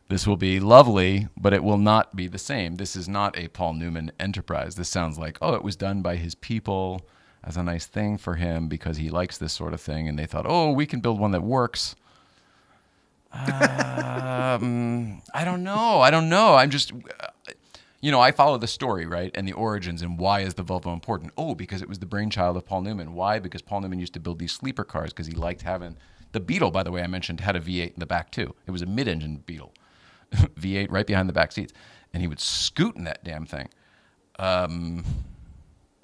Speaker 2: This will be lovely, but it will not be the same. This is not a Paul Newman enterprise. This sounds like, oh, it was done by his people as a nice thing for him because he likes this sort of thing. And they thought, oh, we can build one that works. I don't know. I'm just, I follow the story, right? And the origins and why is the Volvo important? Oh, because it was the brainchild of Paul Newman. Why? Because Paul Newman used to build these sleeper cars because he liked having, the Beetle, by the way, I mentioned, had a V8 in the back too. It was a mid-engine Beetle. V8 right behind the back seats. And he would scoot in that damn thing. And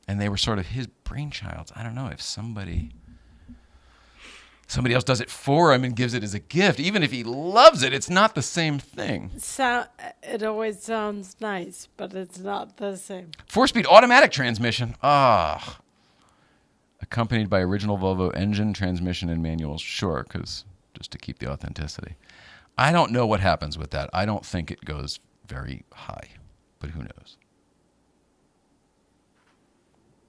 Speaker 2: they were sort of his brainchilds. I don't know if somebody else does it for him and gives it as a gift. Even if he loves it, it's not the same thing.
Speaker 4: It always sounds nice, but it's not the same.
Speaker 2: 4-speed automatic transmission. Accompanied by original Volvo engine, transmission, and manuals. Sure, because just to keep the authenticity. I don't know what happens with that. I don't think it goes very high, but who knows?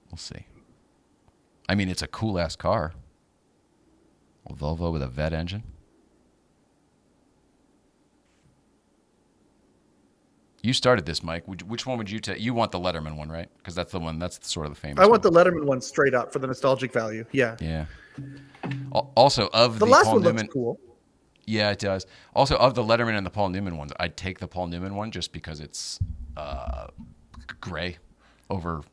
Speaker 2: We'll see. I mean, it's a cool-ass car. A Volvo with a Vette engine. You started this, Mike. Which one would you take? You want the Letterman one, right? Because that's the one. That's sort of the famous.
Speaker 1: I want the Letterman one straight up for the nostalgic value. Yeah.
Speaker 2: Yeah. Also, of the
Speaker 1: last
Speaker 2: Paul
Speaker 1: one
Speaker 2: Newman,
Speaker 1: looks cool.
Speaker 2: Yeah, it does. Also, of the Letterman and the Paul Newman ones, I'd take the Paul Newman one just because it's gray over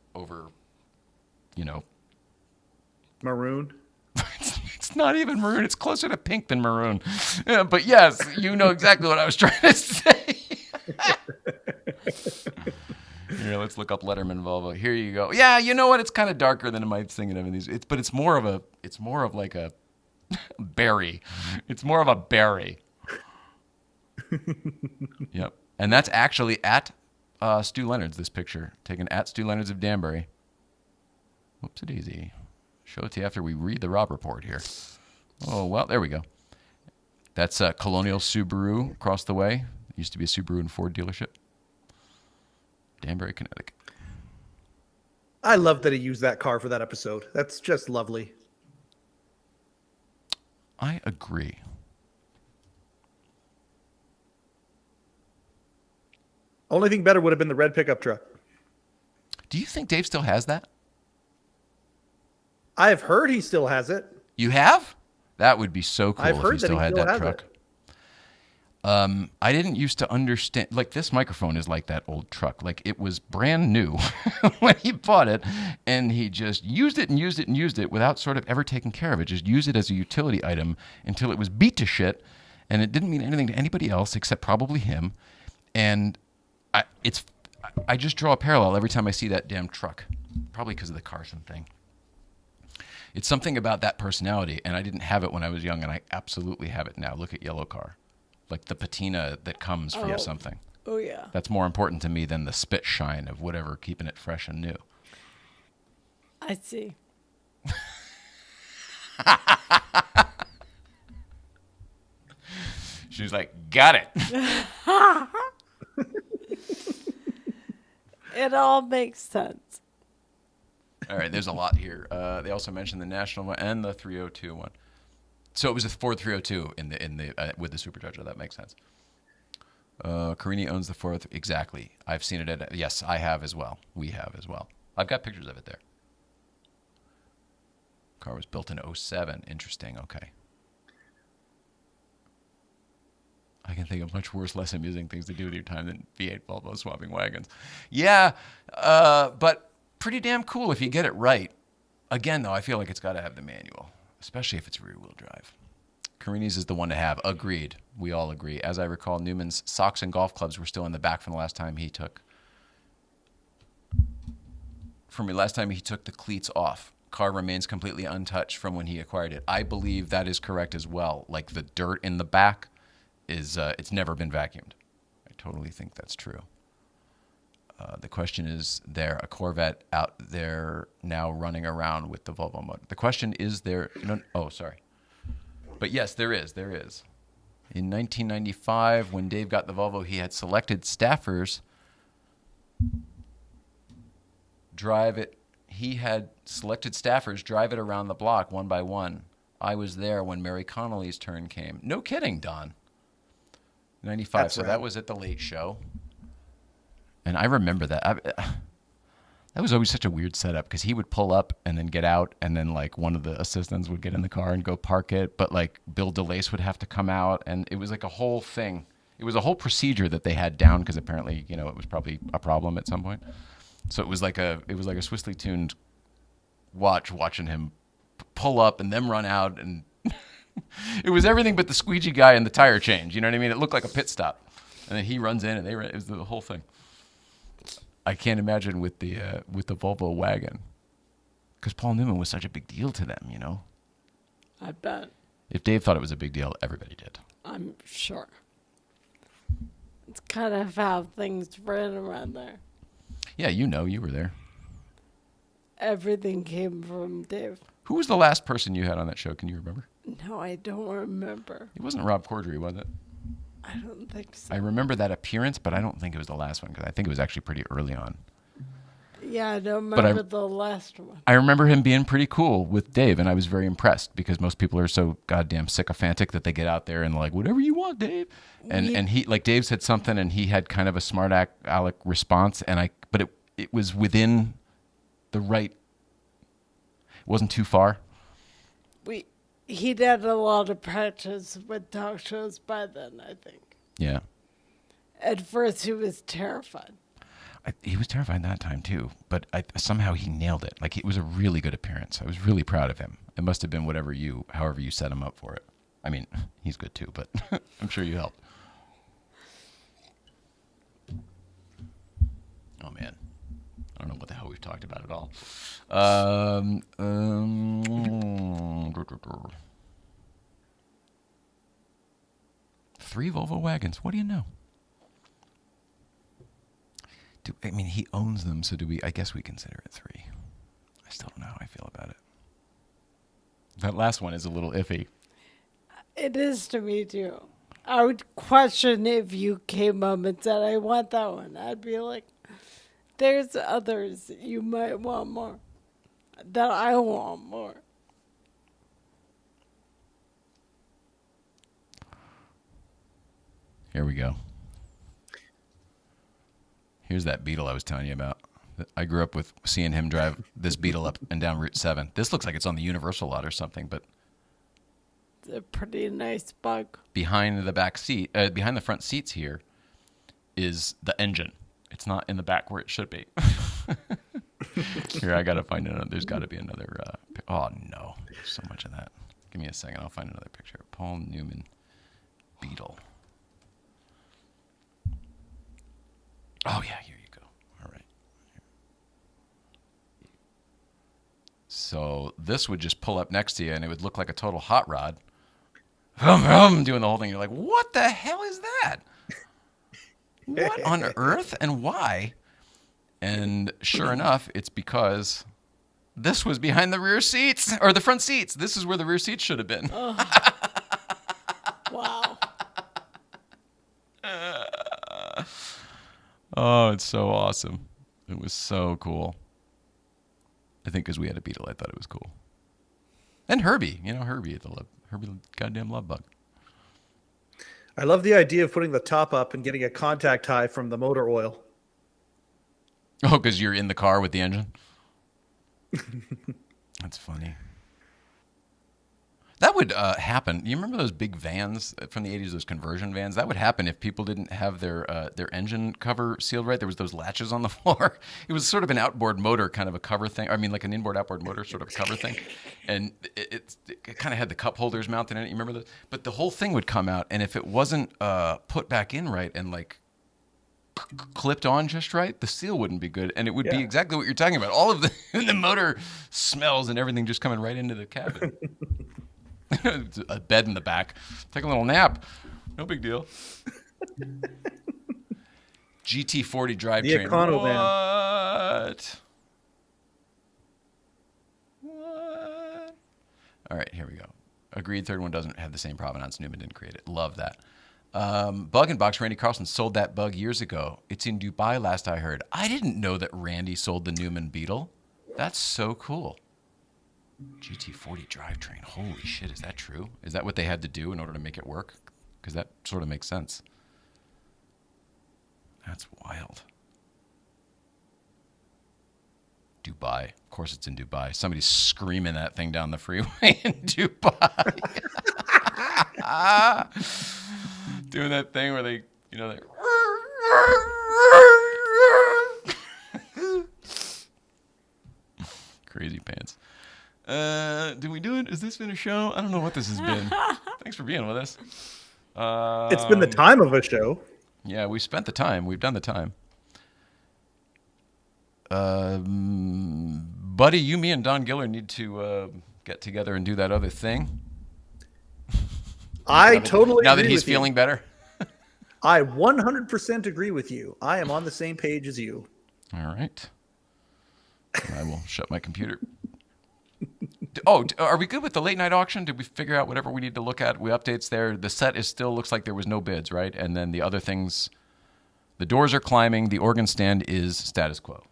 Speaker 1: Maroon.
Speaker 2: It's not even maroon. It's closer to pink than maroon. Yeah, but yes, you know exactly what I was trying to say. Here, let's look up Letterman Volvo. Here you go. Yeah, you know what? It's kind of darker than I was thinking of in these. But it's more of like a berry. It's more of a berry. Yep. And that's actually at Stu Leonard's, this picture. Taken at Stu Leonard's of Danbury. Whoops-a-daisy. Show it to you after we read the Rob report here. Oh, well, there we go. That's Colonial Subaru across the way. It used to be a Subaru and Ford dealership. Danbury, Connecticut.
Speaker 1: I love that he used that car for that episode. That's just lovely.
Speaker 2: I agree.
Speaker 1: Only thing better would have been the red pickup truck.
Speaker 2: Do you think Dave still has that?
Speaker 1: I've heard he still has it.
Speaker 2: You have? That would be so cool
Speaker 1: I've
Speaker 2: if
Speaker 1: heard
Speaker 2: he
Speaker 1: that
Speaker 2: still
Speaker 1: he
Speaker 2: had
Speaker 1: still
Speaker 2: that
Speaker 1: has
Speaker 2: truck.
Speaker 1: it.
Speaker 2: I didn't used to understand, like this microphone is like that old truck. Like it was brand new when he bought it, and he just used it and used it and used it without sort of ever taking care of it. Just used it as a utility item until it was beat to shit, and it didn't mean anything to anybody else except probably him. And I just draw a parallel every time I see that damn truck, probably because of the Carson thing. It's something about that personality, and I didn't have it when I was young, and I absolutely have it now. Look at Yellow Car. Like the patina that comes from something.
Speaker 4: Oh, yeah.
Speaker 2: That's more important to me than the spit shine of whatever, keeping it fresh and new.
Speaker 4: I see.
Speaker 2: She's like, got it.
Speaker 4: It all makes sense.
Speaker 2: All right, there's a lot here. They also mentioned the National one and the 302 one. So it was a Ford 302 in the with the Supercharger. That makes sense. Carini owns the Ford. Exactly. I've seen it at. Yes, I have as well. We have as well. I've got pictures of it there. Car was built in 07. Interesting. Okay. I can think of much worse, less amusing things to do with your time than V8 Volvo swapping wagons. Yeah, but pretty damn cool if you get it right. Again, though, I feel like it's got to have the manual, especially if it's rear-wheel drive. Carini's is the one to have. Agreed. We all agree. As I recall, Newman's socks and golf clubs were still in the back from the last time he took. The cleats off. Car remains completely untouched from when he acquired it. I believe that is correct as well. Like the dirt in the back is, it's never been vacuumed. I totally think that's true. The question is, there a Corvette out there now running around with the Volvo motor? The question is there. No, oh, sorry. But yes, there is. There is. In 1995, when Dave got the Volvo, he had selected staffers drive it. He had selected staffers drive it around the block one by one. I was there when Mary Connolly's turn came. No kidding, Don. 95.
Speaker 1: That's
Speaker 2: so
Speaker 1: right.
Speaker 2: that was at the Late Show. And I remember that. That was always such a weird setup because he would pull up and then get out, and then like one of the assistants would get in the car and go park it. But like Bill DeLace would have to come out, and it was like a whole thing. It was a whole procedure that they had down because apparently, you know, it was probably a problem at some point. So it was like a Swissly tuned watching him pull up and them run out, and it was everything but the squeegee guy and the tire change. You know what I mean? It looked like a pit stop, and then he runs in and it was the whole thing. I can't imagine with the Volvo wagon, because Paul Newman was such a big deal to them. You know,
Speaker 4: I bet.
Speaker 2: if Dave thought it was a big deal, everybody did.
Speaker 4: I'm sure. It's kind of how things ran around there.
Speaker 2: Yeah, you know, you were there.
Speaker 4: Everything came from Dave.
Speaker 2: Who was the last person you had on that show? Can you remember?
Speaker 4: No, I don't remember.
Speaker 2: It wasn't Rob Corddry, was it?
Speaker 4: I don't think so.
Speaker 2: I remember that appearance, but I don't think it was the last one because I think it was actually pretty early on.
Speaker 4: Yeah, I don't
Speaker 2: But I-
Speaker 4: remember the last one.
Speaker 2: I remember him being pretty cool with Dave, and I was very impressed because most people are so goddamn sycophantic that they get out there and like, whatever you want, Dave. And he, like, Dave said something, and he had kind of a smart aleck response, but it was within the right. It wasn't too far.
Speaker 4: He'd had a lot of practice with talk shows by then, I think.
Speaker 2: Yeah.
Speaker 4: At first, he was terrified.
Speaker 2: He was terrified that time too, but somehow he nailed it. Like, it was a really good appearance. I was really proud of him. It must have been however you set him up for it. I mean, he's good too, but I'm sure you helped. Oh man, I don't know what the hell we've talked about at all. 3 Volvo wagons. What do you know? I mean, he owns them, so do we? I guess we consider it 3. I still don't know how I feel about it. That last one is a little iffy.
Speaker 4: It is to me too. I would question if you came up and said, I want that one. I'd be like, there's others you might want more that I want more.
Speaker 2: Here we go. Here's that Beetle I was telling you about. I grew up with seeing him drive this Beetle up and down Route 7. This looks like it's on the Universal lot or something, but
Speaker 4: It's a pretty nice bug.
Speaker 2: behind the back seat, behind the front seats here, is the engine. It's not in the back where it should be. Here, I gotta find another. There's got to be another. Oh no, there's so much of that. Give me a second. I'll find another picture. Paul Newman Beetle. Oh yeah, here you go. All right. So this would just pull up next to you, and it would look like a total hot rod. Doing the whole thing. You're like, what the hell is that? What on earth and why? And sure enough, it's because this was behind the rear seats or the front seats. This is where the rear seats should have been.
Speaker 4: Wow.
Speaker 2: Oh, it's so awesome. It was so cool. I think because we had a Beetle, I thought it was cool. And Herbie, Herbie, Herbie, goddamn love bug.
Speaker 1: I love the idea of putting the top up and getting a contact high from the motor oil.
Speaker 2: Oh, because you're in the car with the engine? That's funny. That would happen. You remember those big vans from the 80s, those conversion vans? That would happen if people didn't have their engine cover sealed right. There was those latches on the floor. It was sort of an outboard motor kind of a cover thing. I mean, like an inboard outboard motor sort of a cover thing. And it kind of had the cup holders mounted in it. You remember that? But the whole thing would come out, and if it wasn't put back in right and like clipped on just right, the seal wouldn't be good, and it would be exactly what you're talking about. All of the motor smells and everything just coming right into the cabin. A bed in the back. Take a little nap. No big deal. GT40 drivetrain.
Speaker 1: The Econo van.
Speaker 2: What? All right, here we go. Agreed. Third one doesn't have the same provenance. Newman didn't create it. Love that. Bug and Box. Randy Carlson sold that bug years ago. It's in Dubai, last I heard. I didn't know that Randy sold the Newman Beetle. That's so cool. GT40 drivetrain. Holy shit, is that true? Is that what they had to do in order to make it work? Because that sort of makes sense. That's wild. Dubai. Of course it's in Dubai. Somebody's screaming that thing down the freeway in Dubai. Doing that thing where they, they... Crazy pants. Did we do it? Is this been a show? I don't know what this has been. Thanks for being with us.
Speaker 1: It's been the time of a show.
Speaker 2: Yeah, we spent the time. We've done the time. Buddy, you, me, and Don Giller need to get together and do that other thing.
Speaker 1: I totally
Speaker 2: now that
Speaker 1: agree
Speaker 2: he's
Speaker 1: with you.
Speaker 2: feeling better.
Speaker 1: I 100% agree with you. I am on the same page as you.
Speaker 2: All right. I will shut my computer. Oh, are we good with the late night auction? Did we figure out whatever we need to look at? We updates there. The set is still looks like there was no bids, right? And then the other things, the doors are climbing. The organ stand is status quo.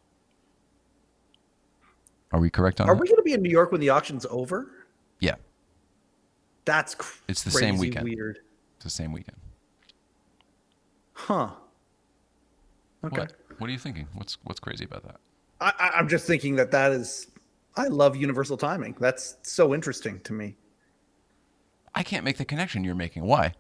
Speaker 2: Are we correct on
Speaker 1: Are
Speaker 2: that?
Speaker 1: we going to be in New York when the auction's over?
Speaker 2: Yeah.
Speaker 1: That's
Speaker 2: It's the same weekend.
Speaker 1: Weird.
Speaker 2: It's the same weekend.
Speaker 1: Huh. Okay.
Speaker 2: What are you thinking? What's crazy about that?
Speaker 1: I'm just thinking that is. I love universal timing. That's so interesting to me.
Speaker 2: I can't make the connection you're making. Why?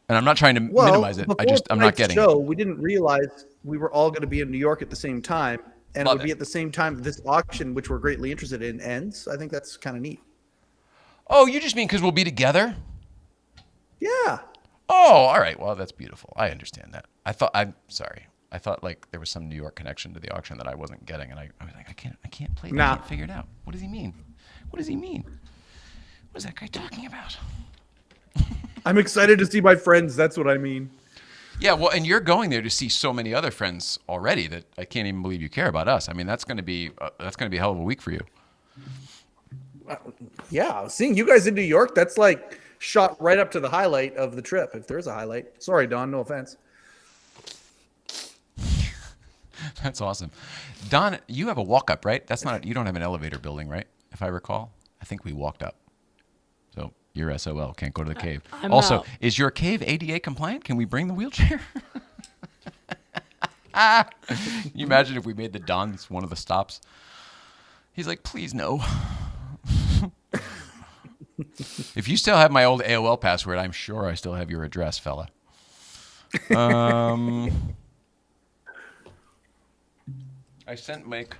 Speaker 2: And I'm not trying to minimize it. I'm not getting it.
Speaker 1: We didn't realize we were all going to be in New York at the same time, and
Speaker 2: Love
Speaker 1: it would be at the same time that this auction, which we're greatly interested in, ends. I think that's kind of neat.
Speaker 2: Oh, you just mean because we'll be together?
Speaker 1: Yeah.
Speaker 2: Oh, all right. Well, that's beautiful. I understand that. I'm sorry. I thought like there was some New York connection to the auction that I wasn't getting, and I was like, I can't play.
Speaker 1: Nah.
Speaker 2: I can't figure it out. What does he mean? What does he mean? What is that guy talking about?
Speaker 1: I'm excited to see my friends. That's what I mean.
Speaker 2: Yeah, well, and you're going there to see so many other friends already that I can't even believe you care about us. I mean, that's going to be a hell of a week for you.
Speaker 1: Yeah, seeing you guys in New York, that's like shot right up to the highlight of the trip, if there's a highlight. Sorry, Don, no offense.
Speaker 2: That's awesome. Don, you have a walk up, right? You don't have an elevator building, right? If I recall, I think we walked up. So you're SOL, can't go to the cave.
Speaker 4: I'm
Speaker 2: Also,
Speaker 4: out.
Speaker 2: is your cave ADA compliant? Can we bring the wheelchair? Can you imagine if we made the Don's one of the stops? He's like, please no. If you still have my old AOL password, I'm sure I still have your address, fella. I sent Mike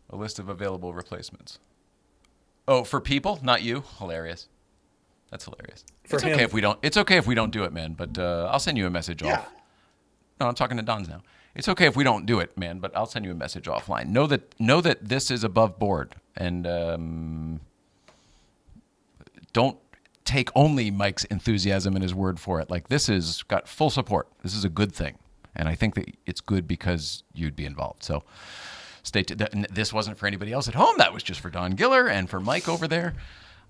Speaker 2: a list of available replacements. Oh, for people, not you. Hilarious. That's hilarious.
Speaker 1: For
Speaker 2: it's
Speaker 1: him.
Speaker 2: okay if we don't. It's okay if we don't do it, man. But I'll send you a message
Speaker 1: Yeah.
Speaker 2: off. No, I'm talking to Don's now. It's okay if we don't do it, man. But I'll send you a message offline. Know that this is above board, and don't take only Mike's enthusiasm and his word for it. Like, this has got full support. This is a good thing. And I think that it's good because you'd be involved. So stay tuned. This wasn't for anybody else at home. That was just for Don Giller and for Mike over there.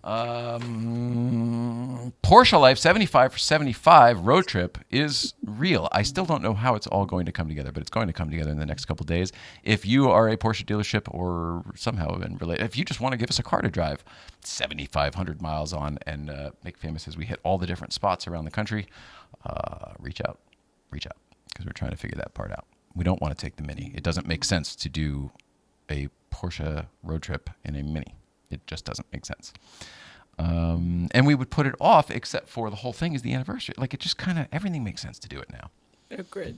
Speaker 2: Porsche Life 75 for 75 road trip is real. I still don't know how it's all going to come together, but it's going to come together in the next couple of days. If you are a Porsche dealership or somehow been related, if you just want to give us a car to drive 7,500 miles on and make famous as we hit all the different spots around the country, reach out because we're trying to figure that part out. We don't want to take the Mini. It doesn't make sense to do a Porsche road trip in a Mini. It just doesn't make sense. And we would put it off, except for the whole thing is the anniversary. Like, it just kind of, everything makes sense to do it now.
Speaker 4: Agreed.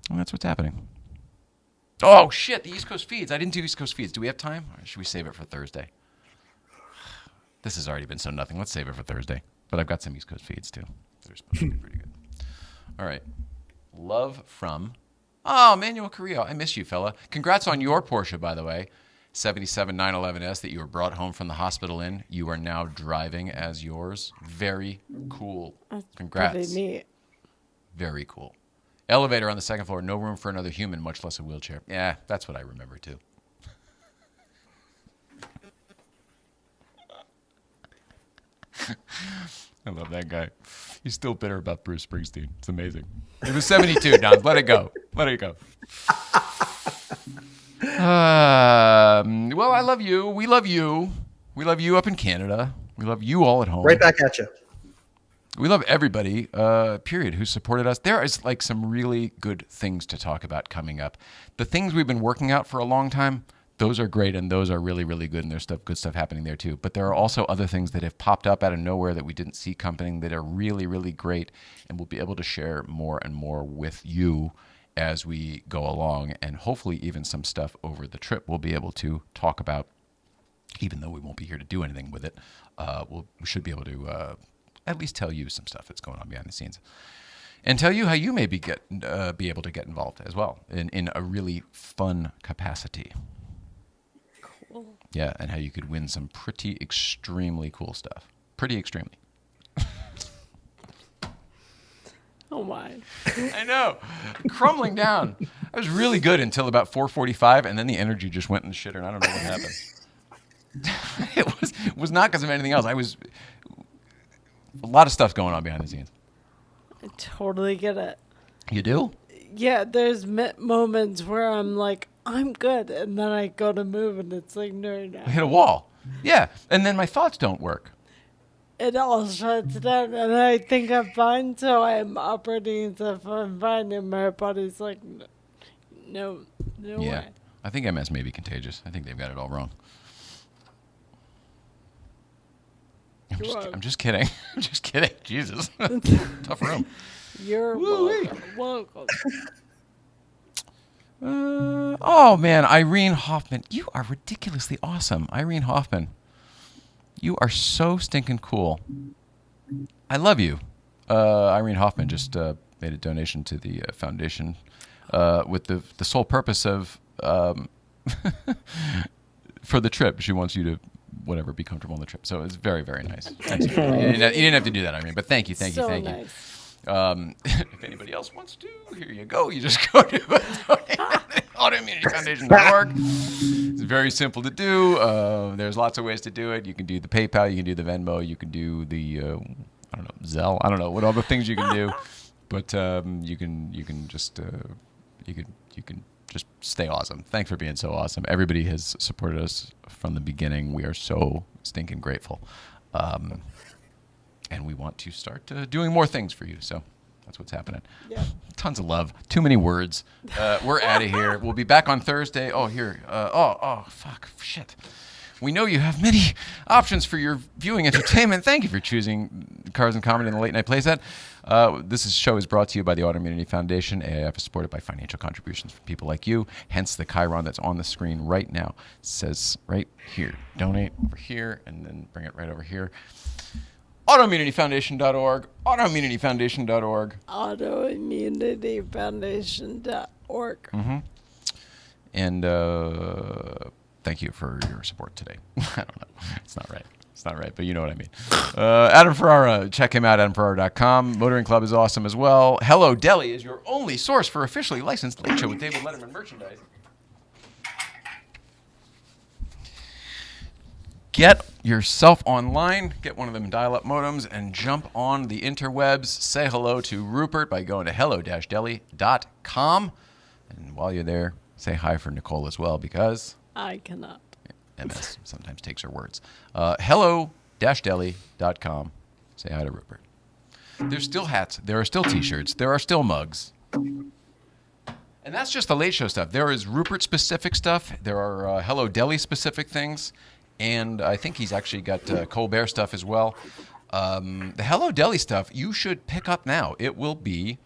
Speaker 2: And that's what's happening. Oh, shit, the East Coast feeds. I didn't do East Coast feeds. Do we have time? Or should we save it for Thursday? This has already been so nothing. Let's save it for Thursday. But I've got some East Coast feeds, too. They're supposed to be pretty good. All right. Love from... Oh, Manuel Carrillo. I miss you, fella. Congrats on your Porsche, by the way. 77 911S that you were brought home from the hospital in. You are now driving as yours. Very cool. Congrats.
Speaker 4: Pretty neat.
Speaker 2: Very cool. Elevator on the second floor. No room for another human, much less a wheelchair. Yeah, that's what I remember, too. I love that guy. He's still bitter about Bruce Springsteen. It's amazing. It was 72, Don. Let it go. Let it go. Well, I love you. We love you. We love you up in Canada. We love you all at home.
Speaker 1: Right back at you.
Speaker 2: We love everybody, period, who supported us. There is like some really good things to talk about coming up. The things we've been working out for a long time, those are great, and those are really, really good, and there's good stuff happening there too. But there are also other things that have popped up out of nowhere that we didn't see coming that are really, really great, and we'll be able to share more and more with you as we go along, and hopefully even some stuff over the trip we'll be able to talk about, even though we won't be here to do anything with it. We should be able to at least tell you some stuff that's going on behind the scenes, and tell you how you may be able to get involved as well in a really fun capacity.
Speaker 4: Cool.
Speaker 2: Yeah, and how you could win some pretty extremely cool stuff. Pretty extremely.
Speaker 4: Oh my.
Speaker 2: I know. Crumbling down. I was really good until about 4:45, and then the energy just went in the shitter, and I don't know what happened. It was not because of anything else. A lot of stuff going on behind the scenes.
Speaker 4: I totally get it.
Speaker 2: You do?
Speaker 4: Yeah, there's moments where I'm like, I'm good, and then I go to move, and it's like, no, you're not.
Speaker 2: I hit a wall. Yeah, and then my thoughts don't work.
Speaker 4: It all shuts down, and I think I'm fine, so I'm operating as if I'm fine, and my body's like, no
Speaker 2: Yeah,
Speaker 4: way.
Speaker 2: I think MS may be contagious. I think they've got it all wrong. I'm just kidding. I'm just kidding. Jesus. Tough room.
Speaker 4: You're
Speaker 2: Woo-wee.
Speaker 4: welcome.
Speaker 2: Oh, man. Irene Hoffman. You are ridiculously awesome. Irene Hoffman. You are so stinking cool. I love you. Irene Hoffman just made a donation to the foundation with the sole purpose of for the trip. She wants you to be comfortable on the trip. So it's very, very nice. Thanks. You didn't have to do that, I mean, but thank you.
Speaker 4: So
Speaker 2: you.
Speaker 4: nice.
Speaker 2: If anybody else wants to, here you go. You just go to autoimmunityfoundation.org. It's very simple to do. There's lots of ways to do it. You can do the PayPal, you can do the Venmo, you can do the Zelle. I don't know what all the things you can do, but you can just stay awesome. Thanks for being so awesome. Everybody has supported us from the beginning. We are so stinking grateful. And we want to start doing more things for you. So that's what's happening.
Speaker 4: Yeah.
Speaker 2: Tons of love. Too many words. We're out of here. We'll be back on Thursday. Oh, here. Fuck. Shit. We know you have many options for your viewing entertainment. Thank you for choosing Cars and Comedy and the Late Night Playset. This show is brought to you by the Autoimmunity Foundation. AIF is supported by financial contributions from people like you. Hence the Chiron that's on the screen right now. It says right here, donate over here, and then bring it right over here. Autoimmunityfoundation.org. Autoimmunityfoundation.org.
Speaker 4: Autoimmunityfoundation.org.
Speaker 2: Mm-hmm. And thank you for your support today. I don't know. It's not right. But you know what I mean. Adam Ferrara, check him out, adamferrara.com. Motoring Club is awesome as well. Hello Deli is your only source for officially licensed Late Show with David Letterman merchandise. Get yourself online, get one of them dial-up modems, and jump on the interwebs. Say hello to Rupert by going to hello-deli.com. And while you're there, say hi for Nicole as well, because
Speaker 4: I cannot.
Speaker 2: MS sometimes takes her words. Hello-deli.com. Say hi to Rupert. There's still hats. There are still T-shirts. There are still mugs. And that's just the Late Show stuff. There is Rupert-specific stuff. There are Hello Deli-specific things. And I think he's actually got Colbert stuff as well. The Hello Deli stuff, you should pick up now. It will be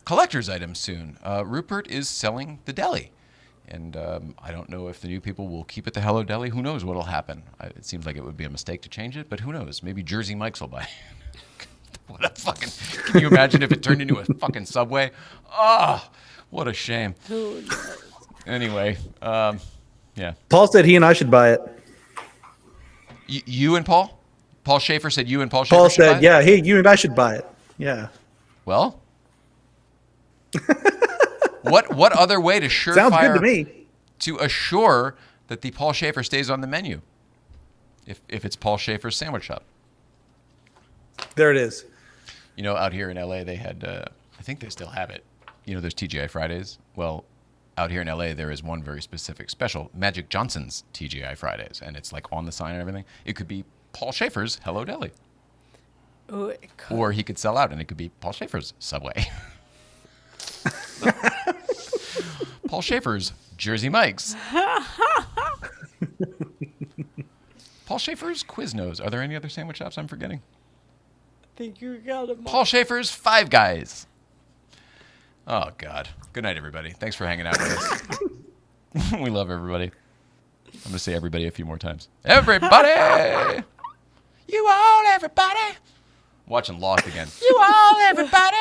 Speaker 2: collector's items soon. Rupert is selling the deli. And I don't know if the new people will keep it the Hello Deli. Who knows what will happen? It seems like it would be a mistake to change it, but who knows? Maybe Jersey Mike's will buy it. What a fucking... Can you imagine if it turned into a fucking Subway? Oh, what a shame.
Speaker 4: Who knows?
Speaker 2: Anyway, yeah.
Speaker 1: Paul said he and I should buy it.
Speaker 2: You and Paul? Paul Schaefer said you and Paul Schaefer
Speaker 1: Paul
Speaker 2: should buy
Speaker 1: said,
Speaker 2: it?
Speaker 1: yeah, hey, you and I should buy it. Yeah.
Speaker 2: Well, what other way to surefire
Speaker 1: Sounds good to me.
Speaker 2: to assure that the Paul Schaefer stays on the menu if it's Paul Schaefer's sandwich shop?
Speaker 1: There it is.
Speaker 2: You know, out here in LA, they had, I think they still have it. You know, there's TGI Fridays. Well, out here in LA, there is one very specific special, Magic Johnson's TGI Fridays, and it's like on the sign and everything. It could be Paul Schaefer's Hello Deli.
Speaker 4: Oh, it could.
Speaker 2: Or he could sell out, and it could be Paul Schaefer's Subway. Paul Schaefer's Jersey Mike's. Paul Schaefer's Quiznos. Are there any other sandwich shops I'm forgetting?
Speaker 4: I think you got it.
Speaker 2: Paul Schaefer's Five Guys. Oh, God. Good night, everybody. Thanks for hanging out with us. We love everybody. I'm going to say everybody a few more times. Everybody! You all, everybody! Watching Lost again. You all, everybody!